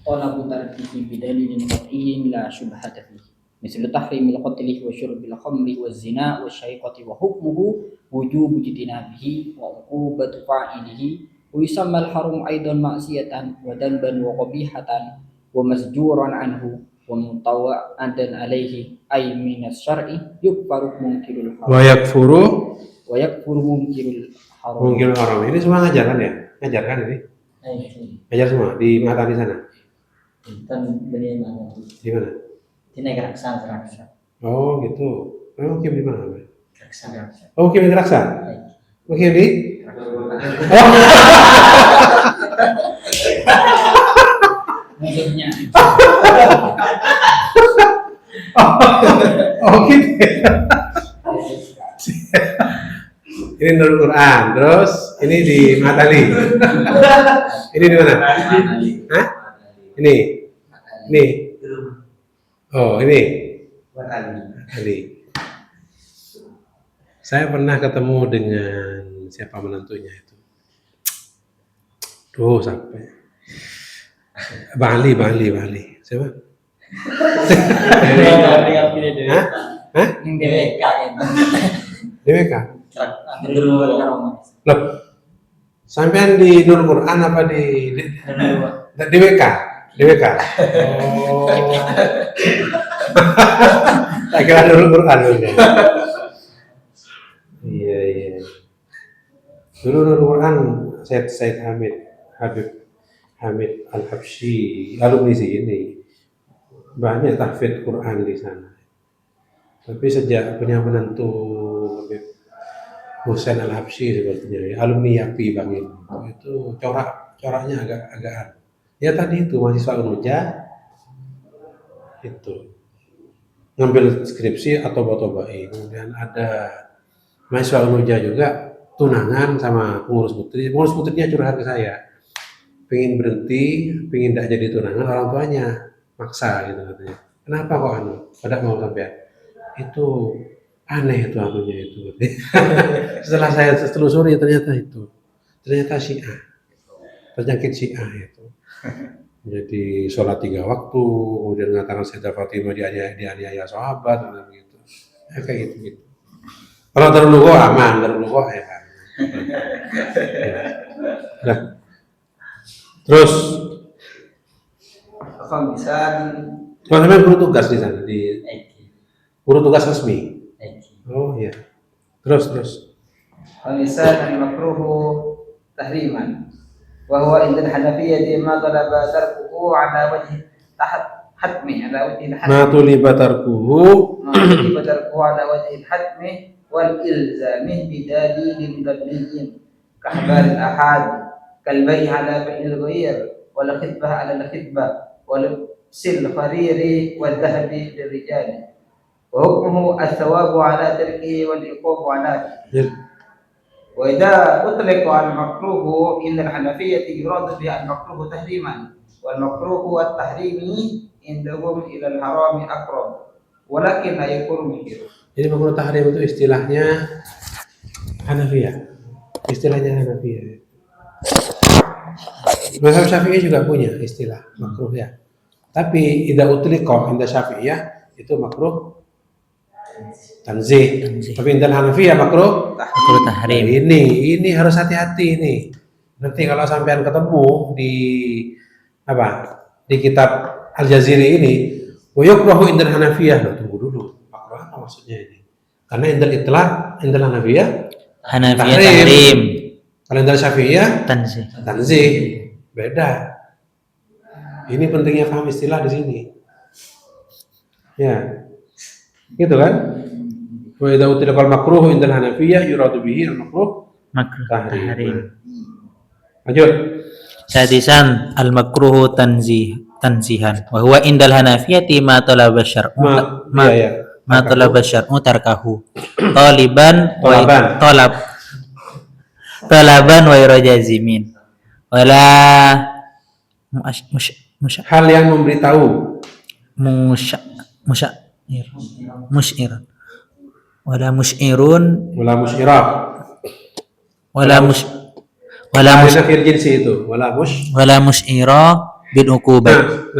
talabu tarkihi bidalilin qat'iyyin la syubhata fihi mislu tahrimil qatli wa syurbil khamri waz zina wasyaiqati wa hukmuhu wujubu jitinabihi wa uqubatu fa'ilihi wa yusamma al-haram aidan ma'siyatan wa danban wa qabihatan wa masjuran anhu wa mutawa'adan alaihi ay minas syar'i yukfaru munkirul haram wa yakfuru munkirul haram. Ini semua ngajarkan ya? Ngajarkan ini? Ngajar semua di Mahatani sana? Di mana? Di Raksa. Oh gitu. Mukim di mana? Oh mukim di Raksa? Mukim di? Mungkinnya Oh gitu. Ini Nurul Quran, terus ini di Matali. Ini di mana? Hah? Ini. Oh ini. Ali. Saya pernah ketemu dengan siapa menentunya itu. Duh sampai. Bang Ali. Siapa? Hah? DWK? Loh, sampean di Nurul Quran apa di DWK? Oh. Tak kira Nurul Quran. Iya. Dulu Nurul Quran Said Hamid Al-Habsyi, alumni sini. Banyak tahfidz Quran di sana. Tapi sejak punya menantu Habib Husain Al-Habsyi sepertinya ya, alumni YAPI Bang itu coraknya agak ya tadi itu mahasiswa Unuja itu ngambil skripsi atau botobai, kemudian ada mahasiswa Unuja juga tunangan sama pengurus putrinya curhat ke saya, pengen berhenti, pengen tidak jadi tunangan, orang tuanya maksa gitu katanya. Kenapa kok pada mau sampai itu aneh itu anunya itu. Setelah saya telusuri ternyata Syiah, penyakit Syiah itu. Jadi sholat 3 waktu, kemudian mengatakan Sayyidah Fatimah dianiaya sahabat, gitu. Ya, kayak gitu. Kalau Darul Lughah aman, Darul Lughah ya. Nah, terus kalau sampai guru tugas di sana, guru tugas resmi. Oh iya. Terus. Khamisan al-makruhu tahriman. Wa huwa inda al-Hanafiyyah ma talaba tarkuhu ala wajhi hatmi ala wajhi al-hatmi. Ma tuliba tarkuhu ala wajhi al-hatmi wal ilzami bi dalilin dalilin kahbar al-ahad kal bay' ala bay'il ghayr wal khitbah ala al-khitbah wal sil khariri wal dhahabi lirijali. وحكمه الثواب على تركه والعقاب على وإذا أطلق على المكروه عند الحنفية يراد به المكروه تحريما والمكروه التحريم عندهم إلى الحرام أقرب ولكن لا يكون منكرا. Jadi makruh tahrim itu istilahnya Hanafiyah. Mazhab Syafi'i juga punya istilah makruh ya. Tapi idza utliqa inda Syafi'iyah itu makruh tanzih. Tapi indah Hanafiyah makruh tahrim. Ini harus hati-hati ini. Nanti kalau sampean ketemu di kitab Al-Jaziri ini, wa yukrahu indah Hanafiyah. Tunggu dulu. Makruh apa maksudnya ini? Karena indah Hanafiyah tahrim. Kalau indah Syafi'iyah tanzih. Beda. Ini pentingnya paham istilah di sini. Ya. Gitu kan? Wa idza utlaqal makruh indal Hanafiyah yuradu bihi al-makruh tahrim. Lanjut. Sadisan al-makruhu tanzihan wa huwa indal hanafiyati ma talaba syar'u ma talaba syar'u tarkahu talaban wa irajazimin wala hal yang memberitahu musyir wala musyirun wala akhir jinsi itu wala musyira bin uqubat.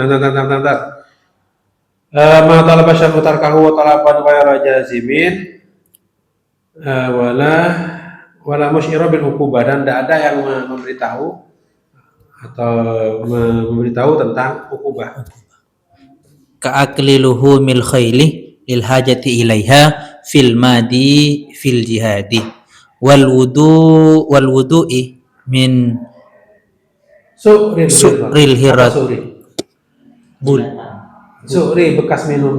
Ma talaba syar'u tarkahu wa talaban ghayra jazimin wala musyira bin uqubah, dan tidak ada yang memberitahu atau memberitahu tentang uqubah. Ka'akli luhumil khayli lil hajati ilaiha fil madi fil jihadi wal wudu'i min su'ril hirat su'ri bekas minum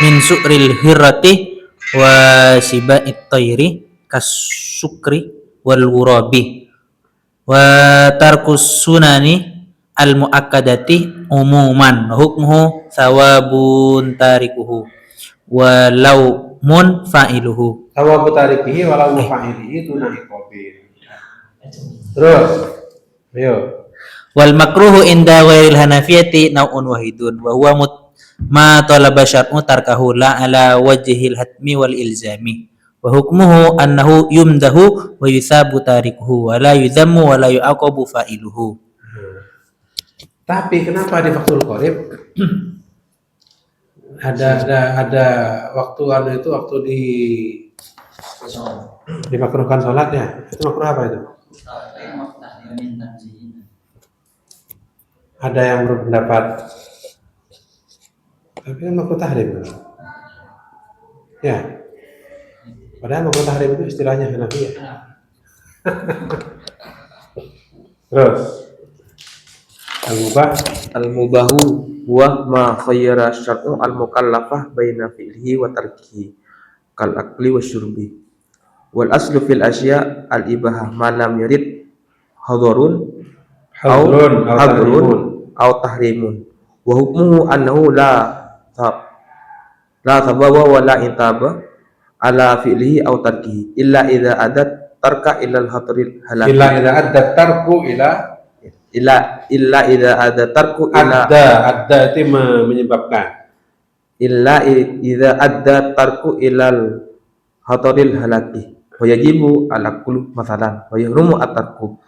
min su'ril hirati wa siba'it tayri kasukri wal wurabi wa tarkus sunani al muakkadati umuman hukmuhu thawabun tarikuhu walau mun fa'iluhu. Thawabu tarikihi walau mun fa'ilihi tuna iqabin. Terus ayo. Wal makruhu inda ghairil hanafiyati nau'un wahidun wa huwa ma talaba syar'u tarkahu la ala wajhil hatmi wal ilzami wa hukmuhu annahu yumdahu wa yuthabu tarikuhu wa la yudhammu wa la yu'aqabu fa'iluhu. Tapi kenapa di Fathul Qorib ada waktu waktu dimakruhkan sholat ya? Itu makruh apa itu? Ada yang berpendapat tapi kan makruh tahrim ya, padahal makruh tahrim itu istilahnya Hanafiyah. Terus al-mubahu huwa ma khayyara syar'u al-mukallafah baina fi'lihi wa tarkihi kal akli wa syurbi. Wal aslu fil asya al-ibahah ma lam yarid hadrun aw tahrimun wa hukmuhu annahu la thababa wa la intaba ala fi'lihi aw tarkihi illa idza adat tarka ila al-hatril halaki Illa idza adda tarku illa idza adat tarku ila adda itu menyebabkan. illa idza adda tarku ilal hataril halaki wa yajibu ala kulli masalan wa yahrumu at-tarku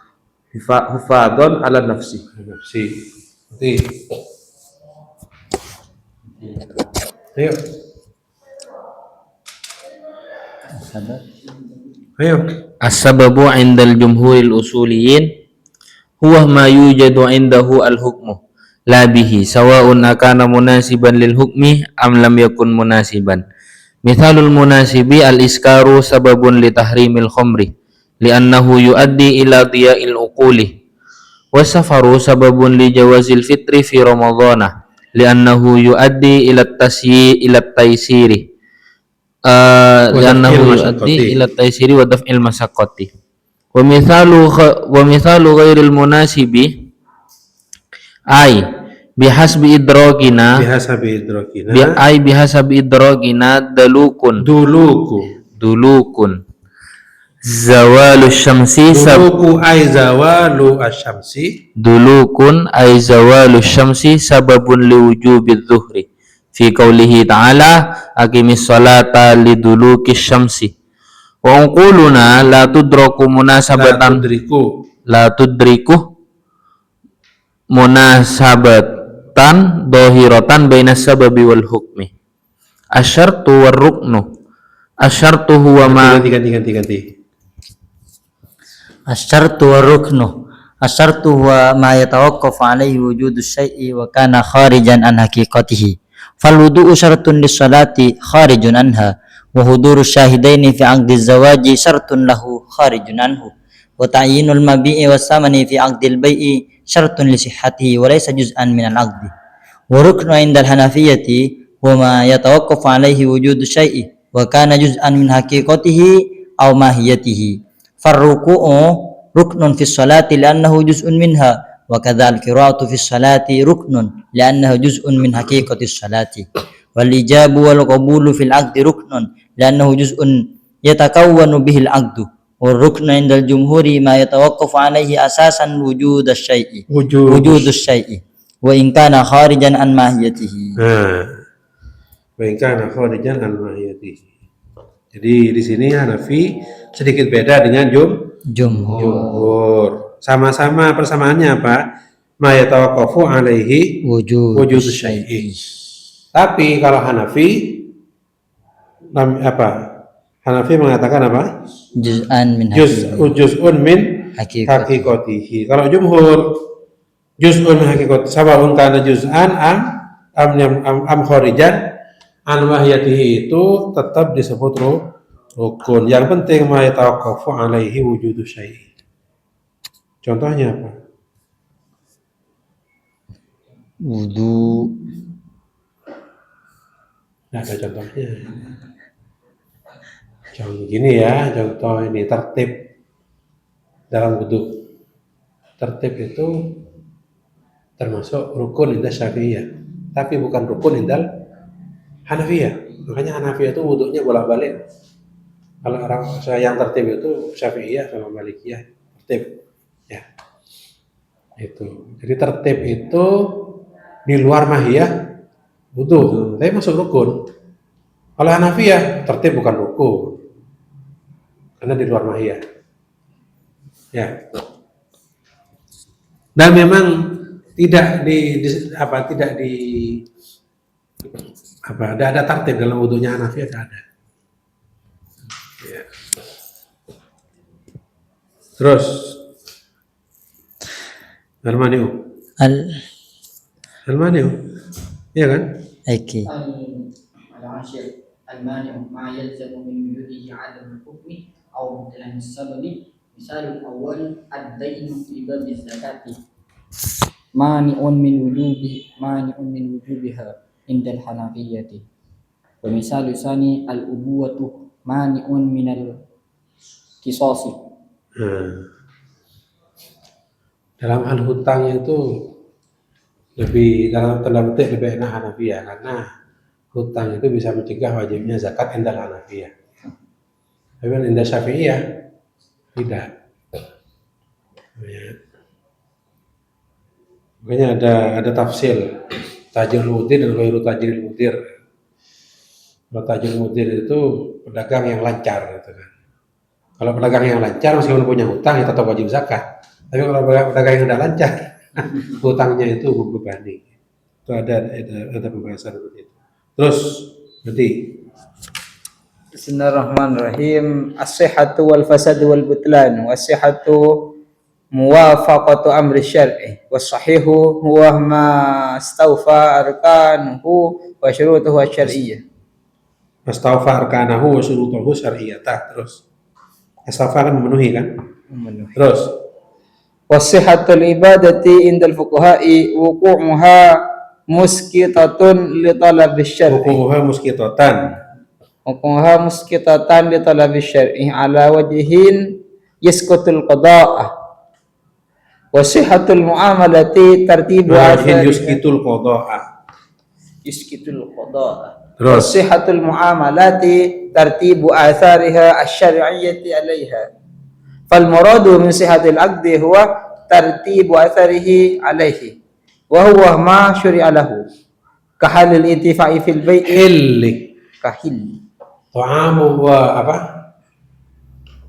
hufadhan ala nafsi. Nafsi. Nanti. Ayo. Ayo. As-sababu 'indal jumhuril usuliyin huwa ma yujadu 'indahu al-hukmu la bihi sawa'un akana munasiban lil hukmi am lam yakun munasiban. Mithalul munasibi al-iskaru sababun li tahrimil khamri li'annahu yuaddi ila dhiya'il uquli wasafaru sababun li jawazil fitri fi ramadhana li'annahu yuaddi ila taysiri li'annahu yuaddi ila taysiri wa daf'il mashaqqati wa mithalu ghairil munasibi ay bihasabi idrogina dalukun zawalu syamsi dulukun ay zawalu syamsi sababun liwujubidz zuhri fi qaulihi ta'ala aqimis salata lidulukis syamsi wa unquluna la tudraku munasabatan la tudriku munasabatan dohiratan bainas sababi wal hukmi asyartu war ruknu asyartu huwa ma ganti. Asyartu wa ruknu. Asyartu huwa ma yatawaqqafu alaihi wujudu syai'i wa kana kharijan an haqiqatihi. Fal wudu'u syartun lis-salati kharijun anha wa huduru syahidaini fi 'aqdi zawaji syartun lahu kharijun anhu wa ta'yinul mabi'i was-samani fi 'aqdil bai'i syartun li sihhatihi wa laysa juz'an min al-'aqdi. Wa ruknu 'inda al-hanafiyyati huwa ma yatawaqqafu alaihi wujudu syai'i wa kana juz'an min haqiqatihi aw mahiyatihi. Farruku'u ruknun fi sholati li'annahu juz'un minha wa kadzal qira'atu fi sholati ruknun li'annahu juz'un min haqiqati sholati wal ijabu wal qabulu fil 'aqdi ruknun li'annahu juz'un yatakawwanu bihi al 'aqdu wal ruknu 'indal jumhuri ma yatawaqqafu 'alaihi asasan wujudus syai'i wa in kana kharijan an mahiyatihi. Wa in kana kharijan an mahiyatihi. Jadi di sini Hanafi sedikit beda dengan jumhur. Sama-sama persamaannya apa? Ma yatawaqqafu alaihi wujud syai'i. Tapi kalau Hanafi Hanafi mengatakan apa? Juz'un min haqiqatihi. Kalau jumhur juz'un min haqiqatihi. Sawa'un kana juz'an am kharijan an mahiyatihi itu tetap disebut rukun. Yang penting ma yatawaqqafu alaihi wujudu syai'i. Contohnya apa? Wudu. Nah, ada contohnya. Contoh gini ya, contoh ini tertib dalam wudu. Tertib itu termasuk rukun indah Syafi'iyah, tapi bukan rukun indal Hanafiyah. Makanya Hanafiyah itu wudunya bolak-balik. Kalau orang yang tertib itu Syafi'iyah sama Malikiyah tertib. Ya. Itu. Jadi tertib itu di luar mahiyah wudu, tapi masuk rukun. Kalau Hanafiyah tertib bukan rukun. Karena di luar mahiyah. Ya. Dan memang tidak ada tertib dalam wudunya Hanafiyah, tidak ada. Ya. Terus Al-Mani'u, iya kan? Oke. Al-ashir al-mani'u ma yalzamu min wujudihi 'adam al-hukmi aw mubtalan as-sababi. Misal al-awwal ad-dainu fi bab az-zakati مانع من وجوبها عند الحنفية. ومثال ثاني الأبوة مانع من القصاص. Dalam hal hutang itu lebih dalam tanda petik lebih enak Hanafiyah karena hutang itu bisa mencegah wajibnya zakat indal Hanafiyah. Tapi indal Syafi'iyah tidak. Ya. Makanya ada tafsir tajil mudir dan ghairu tajil mudir. Kalau tajil mudir itu pedagang yang lancar gitu kan. Kalau pedagang yang lancar meskipun punya hutang ya tetap wajib zakat. Tapi kalau pedagang yang tidak lancar hutangnya itu membebani. Itu ada pembahasan seperti itu. Terus berarti Bismillahirrahmanirrahim. As-sihhatu wal fasadu wal butlan. Was-sihhatu muwafaqatu amri syar'i. Was-sahihu huwa ma istawfa arkanuhu wa syurutuhu asy-syar'iyyah. Astawfa arkanahu wa syurutuhu syar'iyyah. Terus Astawfa kan memenuhi kan? Memenuhi. Terus Was-sihhatul ibadati indal fuqaha'i wuqu'uha muskitatun li talabish syar'i. hukumuha muskitatan. Wuqu'uha muskitatan li talabish syar'i ala wajhin yasqutul qada'ah. Wasihhatul muamalati tartibu Wajhin yuskitul qada'a. yuskitul qada'ah. Terus Wasihhatul muamalati tartibu athariha asy-syar'iyyati 'alaiha. Fal muradu min sihhatil 'aqdi huwa tartibu atharihi 'alaihi wa huwa ma syuri'a lahu ka halil intifa'i fil bai'i hilli kahil. ta'amu wa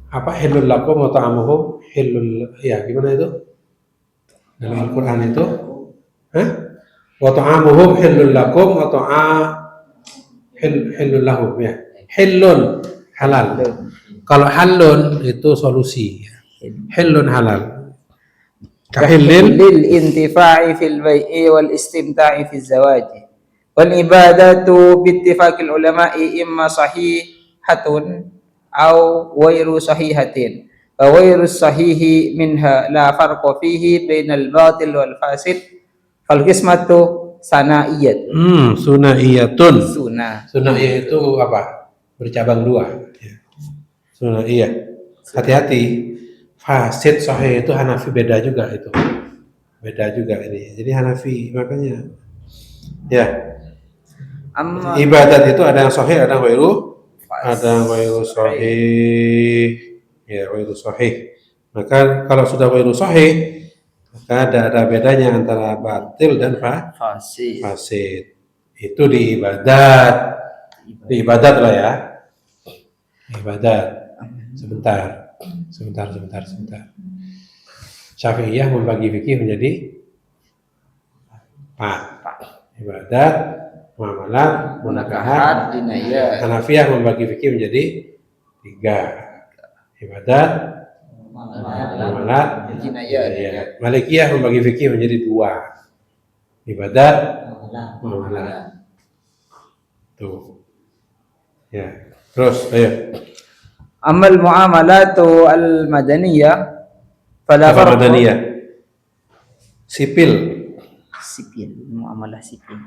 apa hilul lakum wa ta'amuhu hilul, ya gimana itu dalam Al-Quran itu wa ta'amuhum hilul lakum wa hilul lahum, ya hilun halal. Kalau halun itu solusi, hilun halal. Kahilil lil intifa'i fil bai'i wal istimta'i fi zawaji wal ibadatu bi ittifaqil ulama'i imma sahihatun aw ghairu sahihatin wa ghairu sahihi minha la farqa fihi bainal batil wal fasid fal qismatu sanaiyat. sunaiyatun. Sunnah Itu apa? Bercabang dua. Sunaiyah. Hati-hati. Fasid sahih itu Hanafi beda juga itu. Beda juga ini. Jadi Hanafi makanya ya. amma Ibadat itu ada yang sahih, ada yang ghairu sahih. Ya, ghairu sahih. Maka kalau sudah ghairu sahih, maka ada bedanya antara batil dan fasid. Itu di ibadat. Di ibadat lah ya. Ibadat. Sebentar. Syafi'iyah membagi fikih menjadi 4. Ibadat, muamalat, munakahat, dinayat. Hanafiyah membagi fikih menjadi 3. Ibadat, muamalat, Jinayat. Malikiyah membagi fikih menjadi 2. Ibadat, muamalat. Tuh. Ya. Terus, ayo. Amal muamalatu al madaniyah fala Apa farqa madaniyah? Sipil. muamalah sipil.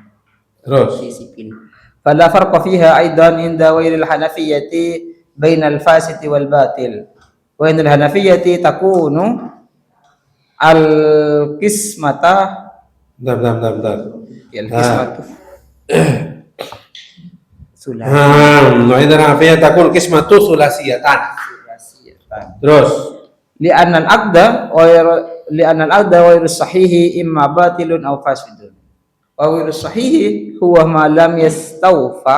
Terus. sipil. Fala farqa fiha aidan inda ghairil hanafiyyati bainal fasid wal batil. Wa indal hanafiyyati takunu al qismata Bentar. al qismatu sulah Wa idza Hanafiyah takul qismatu sulasiyatan. Terus. li'anna al-aqda ghairu sahihi imma batilun aw fasidun. Wa ghairu sahihi huwa ma lam yastawfi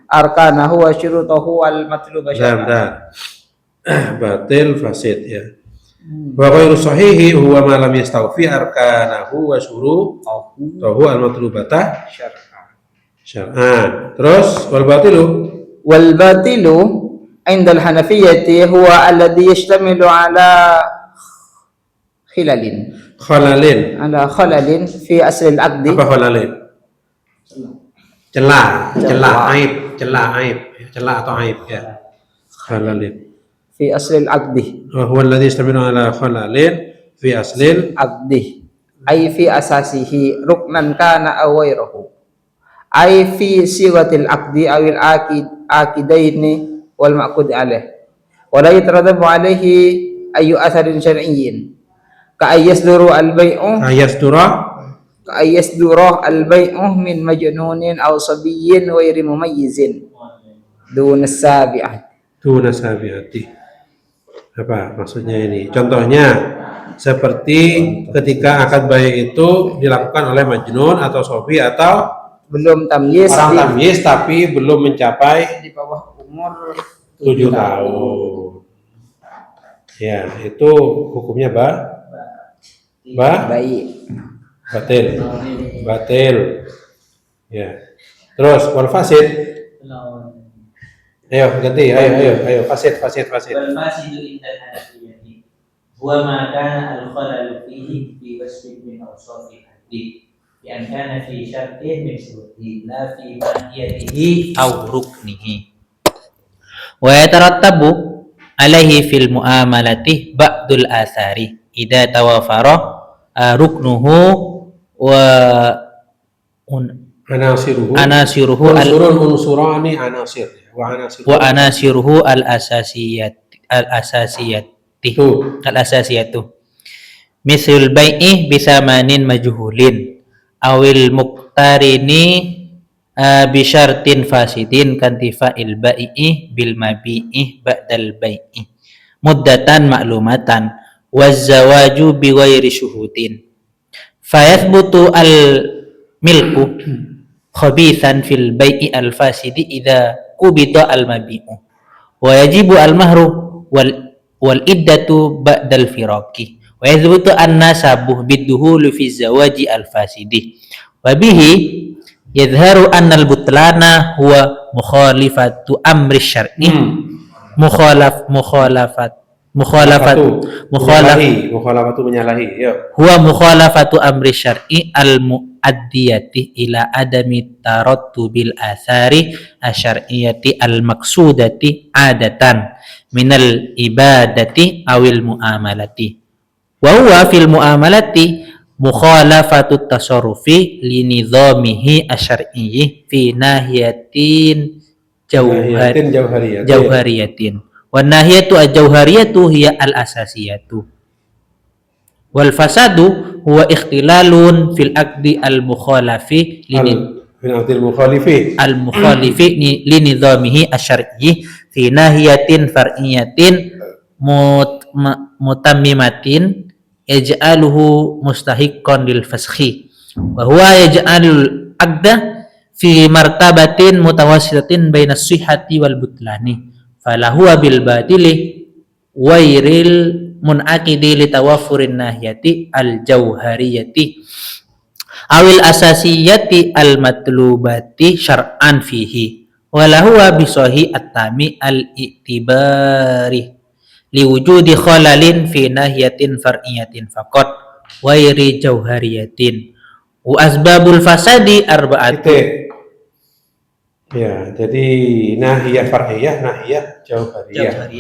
arkanahu wa syurutahu al matluba syar'an. Batil fasid ya. Wa ghairu sahihi huwa ma lam yastawfi arkanahu wa syurutahu al matlubata syar'an. Terus wal batilu عند الحنفية هو الذي يشتمل على خلل في أصل العقد. Apa khalalin? Celah atau aib ya. Khalalin. في أصل العقد Wa huwa alladhi yastamilu ala khalalin fi aslil عقده أي في أساسه ركنا كان أو غيره أي في صيغة العقد أو العاقدين والمعقود عليه ولا يترتب عليه أي أثر شرعي كأن يصدر البيع ayasdura كأن يصدر البيع من مجنون أو صبي غير مميز دون السابعة. tuna sabiati. Apa maksudnya ini? Contohnya seperti ketika akad bai itu dilakukan oleh majnun atau sofi atau Belum tamyiz orang di, tamyiz tapi belum mencapai di bawah umur 7 tahun. Ya, itu hukumnya baik. batil. Ya. Terus wal fasid. Ayo ganti, ayo fasid. والفاسد عند الحنفية هو ما كان الخلل فيه في وصف من أوصاف الحديث بأن كان في شرط من شروطه لا في ماهيته أو ركنه ويترتب عليه في المعاملة بعض الآثار إذا توافر ركنه Anasiruhu. وعناصره Unsurani anasir. وعناصره الأساسية Tuh. الأساسية مثل البيع بثمن مجهول أو المقترن بشرط فاسد كانتفاء البائع بالمبيع بعد البيع مدة معلومة والزواج بغير شهود فيثبت الملك خبيثا في البيع الفاسد إذا قبض المبيع ويجب المهر والعدة بعد الفراق ويثبت النسب بالدخول في الزواج الفاسد وبه يظهر أن البطلان هو مخالفة أمر الشرع Mukhalafatu menyalahi. Yuk. هو مخالفة أمر الشرع المؤدية إلى عدم ترتب الآثار الشرعية المقصودة عادة من العبادة أو المعاملة وهو في المعاملة مخالفة التصرف لنظامه الشرعي في ناحية جوهرية والناحية الجوهرية هي الأساسية والفساد هو اختلال في العقد المخالف المخالف لنظامه الشرعي في ناحية فرعية متممة يجعله مستحقا للفسخ وهو يجعل العقد في مرتبة متوسطة بين الصحة والبطلان فلهو بالباطل غير المنعقد لتوفر الناحية الجوهرية أو الأساسية المطلوبة شرعا فيه ولهو بصحيح التام الاعتبار لوجود خلل في ناحية فرعية فقط غير جوهرية وأسباب الفساد أربعة. Ya, jadi nahiyah far'iyah, nahiyah jauhariyah.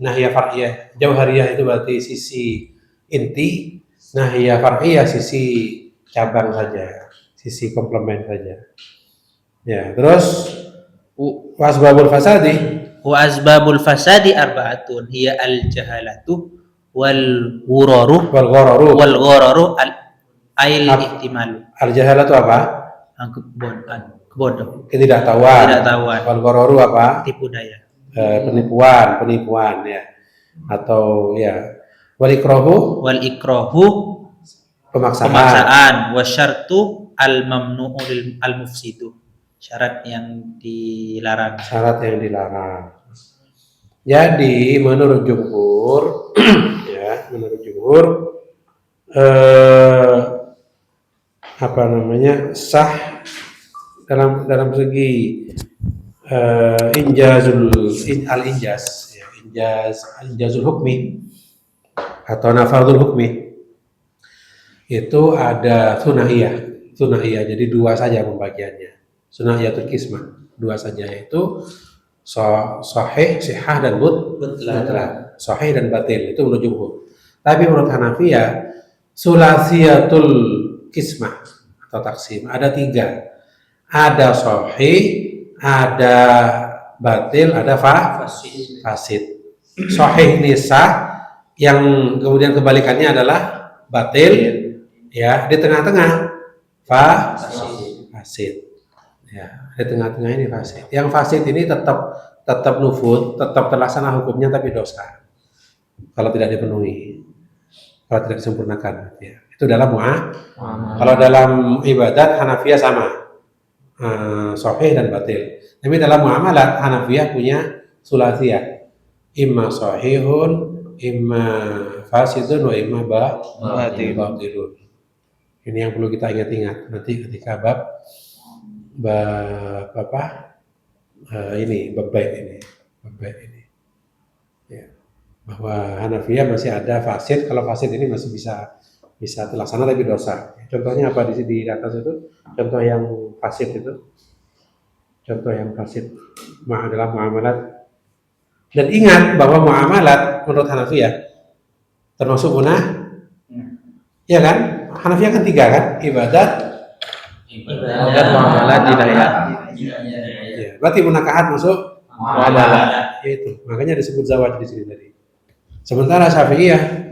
Nahiyah far'iyah, jauhariyah itu berarti sisi inti, nahiyah far'iyah sisi cabang saja, sisi komplement saja. Ya, terus wasbabul fasadi. Wasbabul fasadi arba'atun hiya al-jahalatu wal ghuraru al-ihtimalu. Al-jahalatu apa? Kebodohan. Ketidaktahuan. Wal ghararu apa? Tipu daya. Penipuan ya. Atau ya. Wal ikrahu pemaksaan. Wasyartu al-mamnu'u al-mufsidu. Syarat yang dilarang. Jadi menurut jumhur sah dalam segi injazul hukmi atau nafadul hukmi itu ada sunahiyah. Jadi dua saja pembagiannya. Sunahiyatul qismah dua saja, yaitu sahih, sihah dan mutlaq. Sahih dan batil itu menurut jumhur. Tapi menurut Hanafiyah sulasiyatul kismah atau taksim ada 3. Ada sahih, ada batil, ada fasid. Sahih ini sah, yang kemudian kebalikannya adalah batil, ya, di tengah-tengah fasid. Ya, di tengah-tengah ini fasid. Yang fasid ini tetap nufud, tetap terlaksana hukumnya tapi dosa. Kalau tidak dipenuhi, kalau tidak disempurnakan, ya. Itu dalam kalau dalam ibadat Hanafiyah sama, sahih dan batil. Tapi dalam muamalat Hanafiyah punya sulasiyah, imma sahihun, imma fasidun, wa imma batilun. Ini yang perlu kita ingat-ingat nanti ketika bab apa? Bab bait ini. Ya. Bahwa Hanafiyah masih ada fasid, kalau fasid ini masih bisa terlaksana tapi dosa. Contohnya apa di atas itu? Contoh yang fasid itu. Contoh yang fasid adalah muamalat. Dan ingat bahwa muamalat menurut Hanafiyah termasuk munah. Ya kan? Hanafiyah kan 3 kan? Ibadat, muamalat, jinayah. Ya, berarti munakahat masuk muamalat. Itu. Makanya disebut zawaj di sini tadi. Sementara Syafi'iyah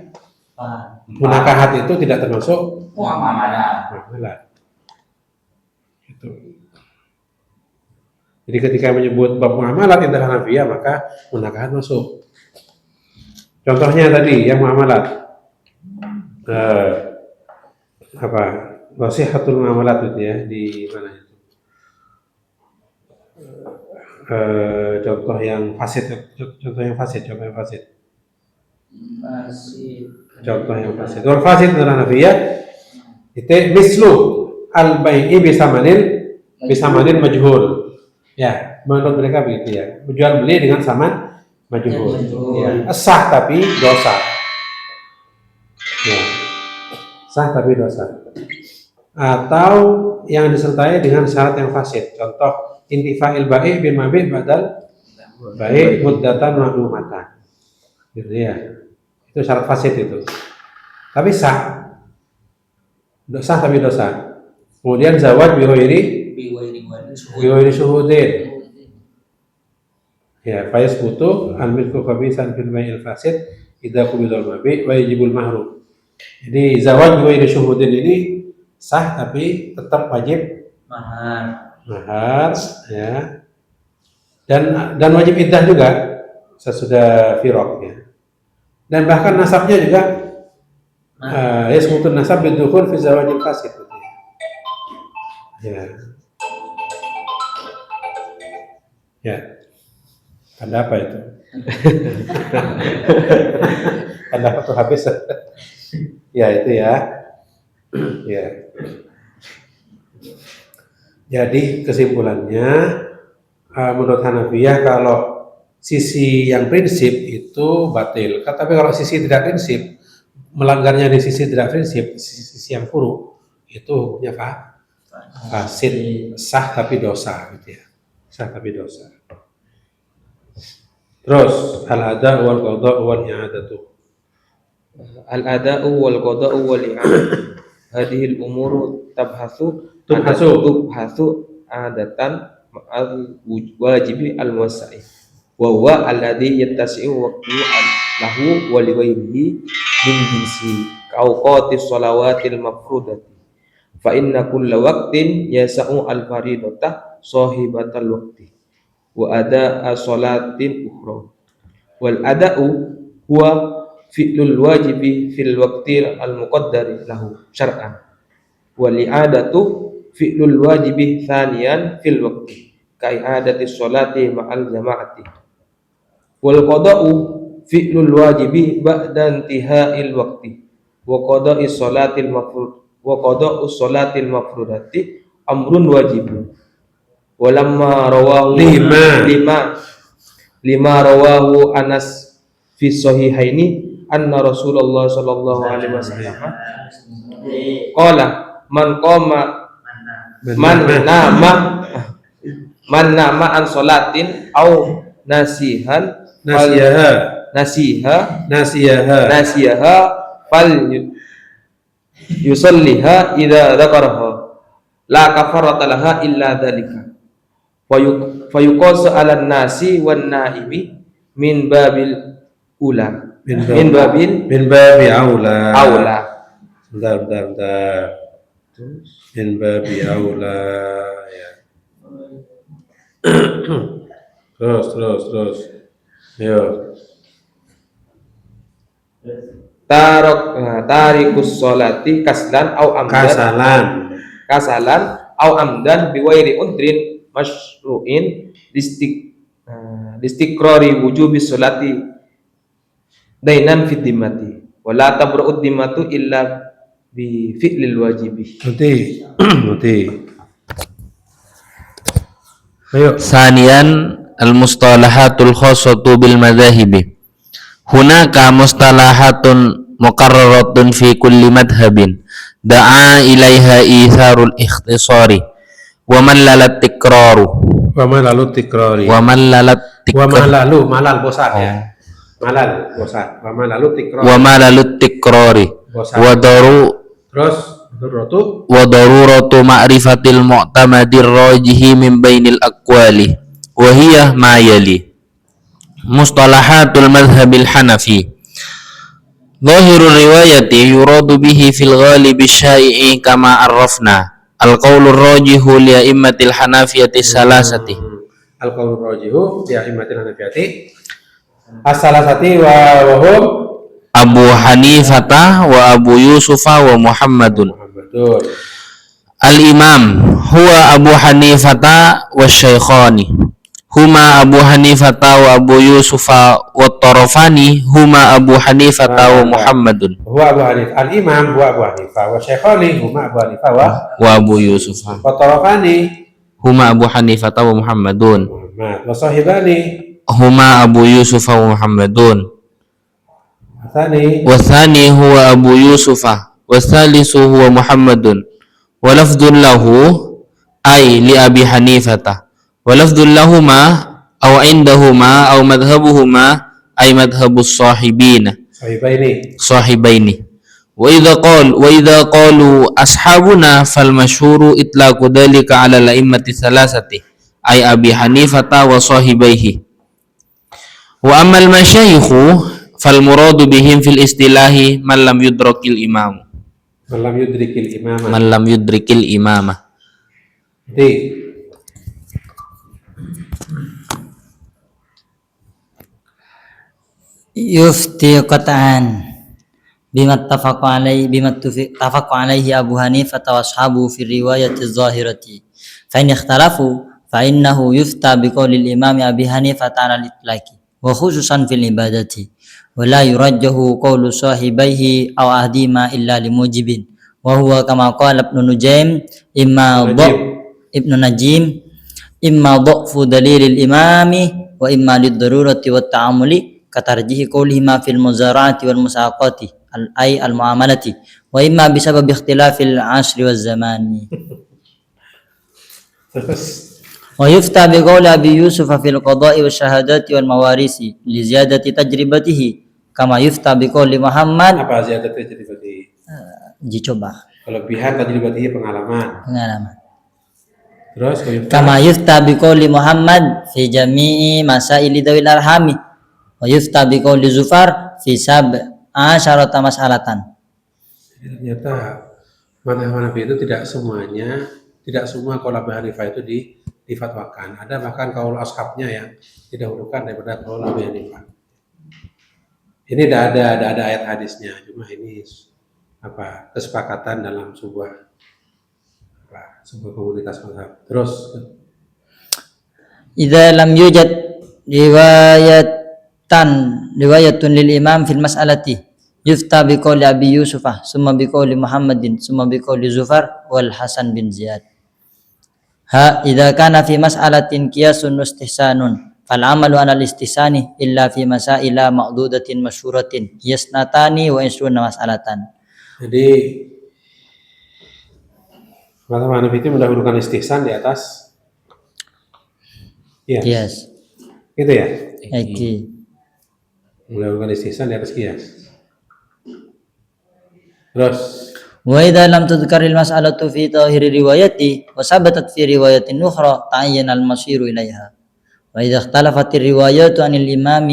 munakahat itu tidak termasuk muamalat. Itu. Jadi ketika menyebut bab muamalat indah Hanafiyah maka munakahat masuk. Contohnya tadi yang muamalat. Wasihatul muamalat itu ya, di mana itu? Contoh yang fasid. Wal fasid menurut Hanafiyah itu mislu al bai'i bisamanin majhul. Ya, menurut mereka begitu ya. Jual beli dengan saman majhul. Ya, sah tapi dosa. Ya. Sah tapi dosa. Atau yang disertai dengan syarat yang fasid. Contoh intifa'il bai' bil mabi' badal bai' muddatan ma'lumatan. Gitu ya. Itu syarat fasid itu. Tapi sah. Sah tapi dosa. Kemudian zawaj bi ghairi syuhudin. Ya, fa yasbutu al-milku khabisan fil bai'il fasid idza qubidal mabi' wa yajibul mahrum. Jadi zawaj bi ghairi syuhudin ini sah tapi tetap wajib mahar, ya. Dan wajib iddah juga sesudah firaq, ya. Dan bahkan nasabnya juga yasbutun nasab bidukhul fi zawajil fasid. Ya. Ya. Ada apa itu? Ada apa tuh habis? Ya itu ya. Ya. Jadi kesimpulannya menurut Hanafiyah kalau sisi yang prinsip itu batil. Tapi kalau sisi tidak prinsip, melanggarnya di sisi tidak prinsip, sisi yang furu itu hukumnya fasid, sah tapi dosa gitu ya. Sah tapi dosa. Terus al-ada'u wal qada'u wal i'adatu. Al-ada'u wal qada'u wal i'adatu. Hadhil umuru tubhasu adatan ma'al wajibi al-wasa'i. Wa huwa alladhi yattasi'u waqtu lahu wa li ghairihi min jinsi ka'awqatis shalawatil mafrudati. Fa inna kulla waqtin yasa'u al-faridata sahibatal waqti wa ada'a sholatin ukhra. Wal ada'u huwa fi'lul wajibi fil waqti al-muqaddari lahu syar'an. Wal i'adatu fi'lul wajibi thaniyan fil waqti ka'idati sholati ma'al jama'ati. Wal qada'u fi'lul wajibi ba'da intiha'il waqti wa qada'u sholatil mafrudati amrun wajibun. Walamma rawahu lima rawahu Anas fi sahihaini anna Rasulullah sallallahu alaihi wasallam qala man nama an salatin au nasiha fal yusalliha idza dzakaraha la kafarata laha illa dzalika fayuqasu 'alan nasi wan naimi min babil ula min babi aula. aula. Bentar. Min babi aula ya. Terus. Yo. Tarikus sholati kaslan au amdan kasalan au amdan biwairi udrin masyru'in listiqrari wujubi sholati dainan fid dimmati wala tabra'ud dimmatu illa bi fi'lil wajibi. Nanti. Ayo. Sanian al-mustalahatul khassatu bil madhahibi. Hunaka mustalahatun muqarraratun fi kulli madhhabin da'a ilaiha itharul ikhtisari wa man lalat tikraru Wa malalu tikrari. wa man lalat Malal bosan ya. Malal bosan. Wa malalu tikrari. wa ma lalut tikrari Bosan. Terus wa daruratu ma'rifatil mu'tamadir rajihi min bainil aqwali wa hiya ma yali mustalahatul madhhabil hanafi zahirul riwayati yuradu bihi fil ghalibi syai'i kama arrafna al-qawlur rajihu li a'immatil hanafiyati salasati al-qaulur rajihu bi a'immatil hanafiyati as-salasati wa hum Abu Hanifata wa Abu Yusufa wa Muhammadun. Muhammadun. Al-imam huwa Abu Hanifata wa syaikhani huma Abu Hanifata wa Abu Yusufa wa Tarafani huma Abu Hanifata wa Muhammadun Huwa Abu Hanifah. Al-imam huwa Abu Hanifah wa syaikhani huma Abu Hanifah wa Abu Yusufa wa tarafani huma Abu Hanifata wa Muhammadun Muhammad wa sahibani huma Abu Yusufa wa Muhammadun Thani wa thani huwa Abu Yusufa wa thalithu huwa Muhammadun wa lafdhun lahu ay li Abi Hanifata wa lafdhun lahuma aw indahuma aw madhhabuhuma ay madhhabus sahibaini wa idza qalu ashabuna fal masyhuru itlaqu dhalika ala al-a'immati thalathati ay Abi Hanifata wa sahibaihi wa ammal masyayikhu fal muradu bihim fil istilahi man lam yudrikil imam Di yufti qat'an bima ittafaqu alaihi Abu Hanifah wa ashabu fi riwayati zahirati fa in ikhtalafu fa innahu yufta biqauli al-imam Abi Hanifah ala al-itlaqi wa khususan fil ibadati wa la yurajjahu qawlu sahibaihi aw ahdima illa limujibin wa huwa kama qala Ibnu Najim imma dha'fu dalilil imami wa imma lid-darurati wat ta'ammuli katarjihi qawlihima fil muzara'ati wal musaqati ay al muamalati wa imma bisabab ikhtilafil asri waz zamani wa yufta bi qawli Abi Yusuf fil qada'i wash shahadati wal mawarisi li ziyadati tajribatihi kama yufta bi qawli Muhammad apa ziyadatu tajribati? Dicoba Kelebihan tajribati pengalaman. Terus kama yufta bi qawli Muhammad fi jami'i masaili dawil arhami wa yufta bi qawli Zufar fi sab'asharata mas'alatan. Ternyata mazhab Hanafi itu tidak semua qaul Abu Hanifah itu difatwakan. Ada bahkan qaul ashabnya yang didahulukan daripada qaul Abu Hanifah. Ini tidak ada ayat hadisnya, cuma ini kesepakatan dalam sebuah komunitas mazhab. Terus idza lam yujad riwayatun lil imam fil mas'alati yufta bi qawli Abi Yusuf summa bi qawli Muhammadin summa bi qawli Zufar wal Hasan bin Ziyad. Idza kana fi mas'alatin qiyasun istihsanun fal amalu ala al-istihsani illa fi masaila ma'dudatin masyhuratin yasnatani wa isruna mas'alatan. Jadi mazhab Hanafi itu mendahulukan istihsan di atas Qiyas. Gitu ya? Iki. Mendahulukan istihsan di atas qiyas. Terus وإذا لم تذكر المسألة في ظاهر الرواية وثبتت في رواية أخرى تعين المصير إليها وإذا اختلفت الروايات عن الإمام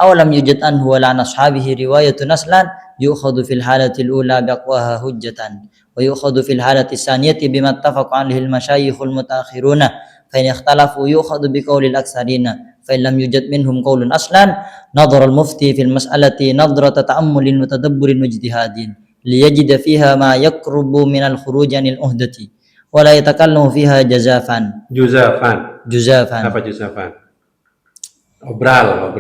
أو لم يوجد عنه ولا عن أصحابه رواية أصلا يؤخذ في الحالة الأولى بأقواها حجة ويؤخذ في الحالة الثانية بما اتفق عليه المشايخ المتأخرون فإن اختلفوا يؤخذ بقول الأكثرين فإن لم يوجد منهم قول أصلا نظر المفتي في المسألة نظرة تأمل وتدبر واجتهاد ليجد فيها ما يقرب من الخروج عن العهدة ولا يتكلم فيها جزافا apa juzafan? Obral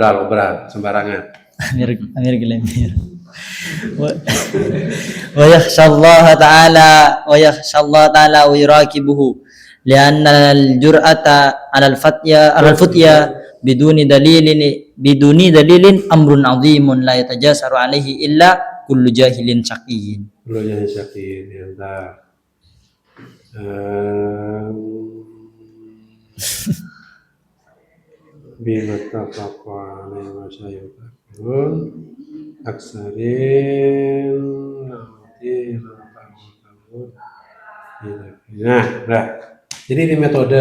sembarangan. Amir Gelembir. ويخشى الله تعالى ويراقبه لأن الجرأة على الفتيا بدون دليل أمر عظيم لا يتجاسر عليه إلا كل جاهل شقي. Bima taqwa alaihi wasallam aksarin nah, jadi ini metode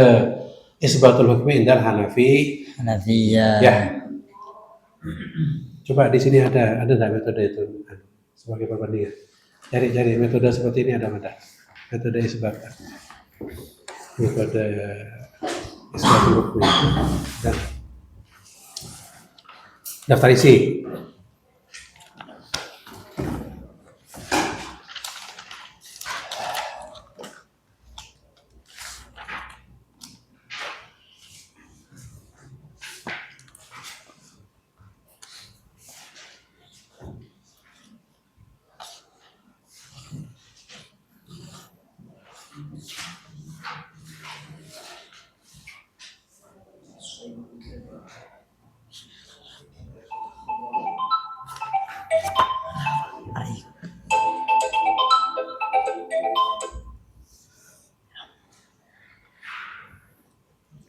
isbatul hukmi indal Hanafiyah. ya. Coba di sini ada enggak metode itu sebagai perbandingan? Cari metode seperti ini ada enggak? Metode isbat. Metode isbatul hukmi. Dan daftar isi.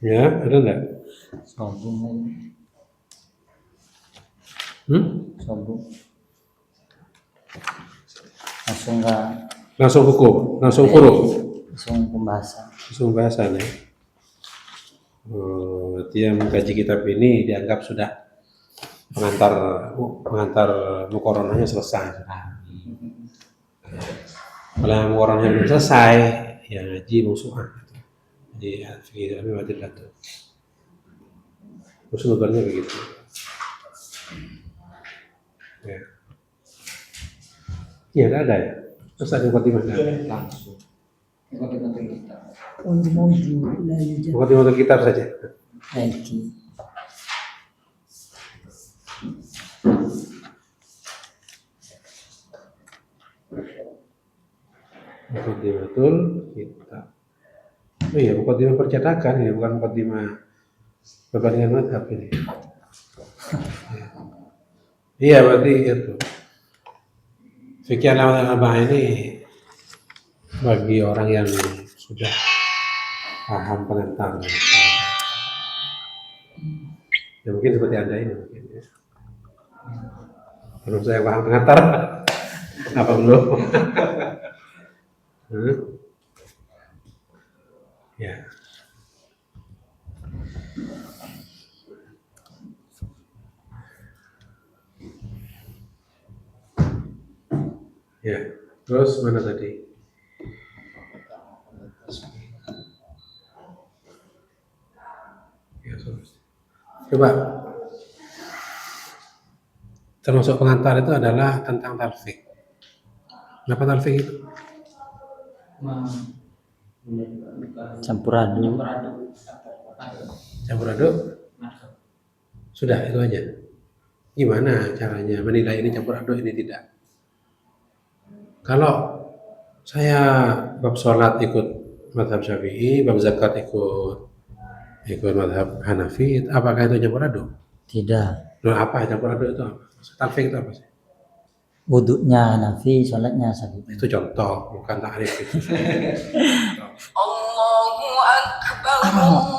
Ya, ada enggak? Sombong. Langsung hukum, langsung huruf. Langsung pembahasan ya. Berarti yang mengkaji kitab ini dianggap sudah pengantar muqaranahnya selesai. Kalau yang muqaranahnya belum selesai, ya ngaji musuhan. Jadi fikih kami wajib itu. Usulnya begitu. Ya. Iya, ada ya. Terus ada khotimah langsung. Khotimah kitab saja. Khotimatul kitab. Oh iya, mukadimah percetakan ini, bukan mukadimah perbandingan mazhab ini. Iya, berarti itu. Fikih al-arba'ah ini bagi orang yang sudah paham pengantar. Ya mungkin seperti Anda ini mungkin ya. Belum saya paham pengantar. Apa belum? Ya. Ya, terus mana tadi? Ya, coba. Termasuk pengantar itu adalah tentang talfik. Kenapa talfik itu? Campur aduk. Sudah itu aja. Gimana caranya menilai ini campur aduk ini tidak? Kalau saya bab sholat ikut mazhab Syafi'i, bab zakat ikut mazhab Hanafi, apakah itu campur aduk? Tidak. Loh, apa campur aduk itu apa? Talfik itu apa sih? Wuduknya Hanafi, sholatnya Syafi'i. Itu contoh, bukan takrif itu. Allahu Akbar.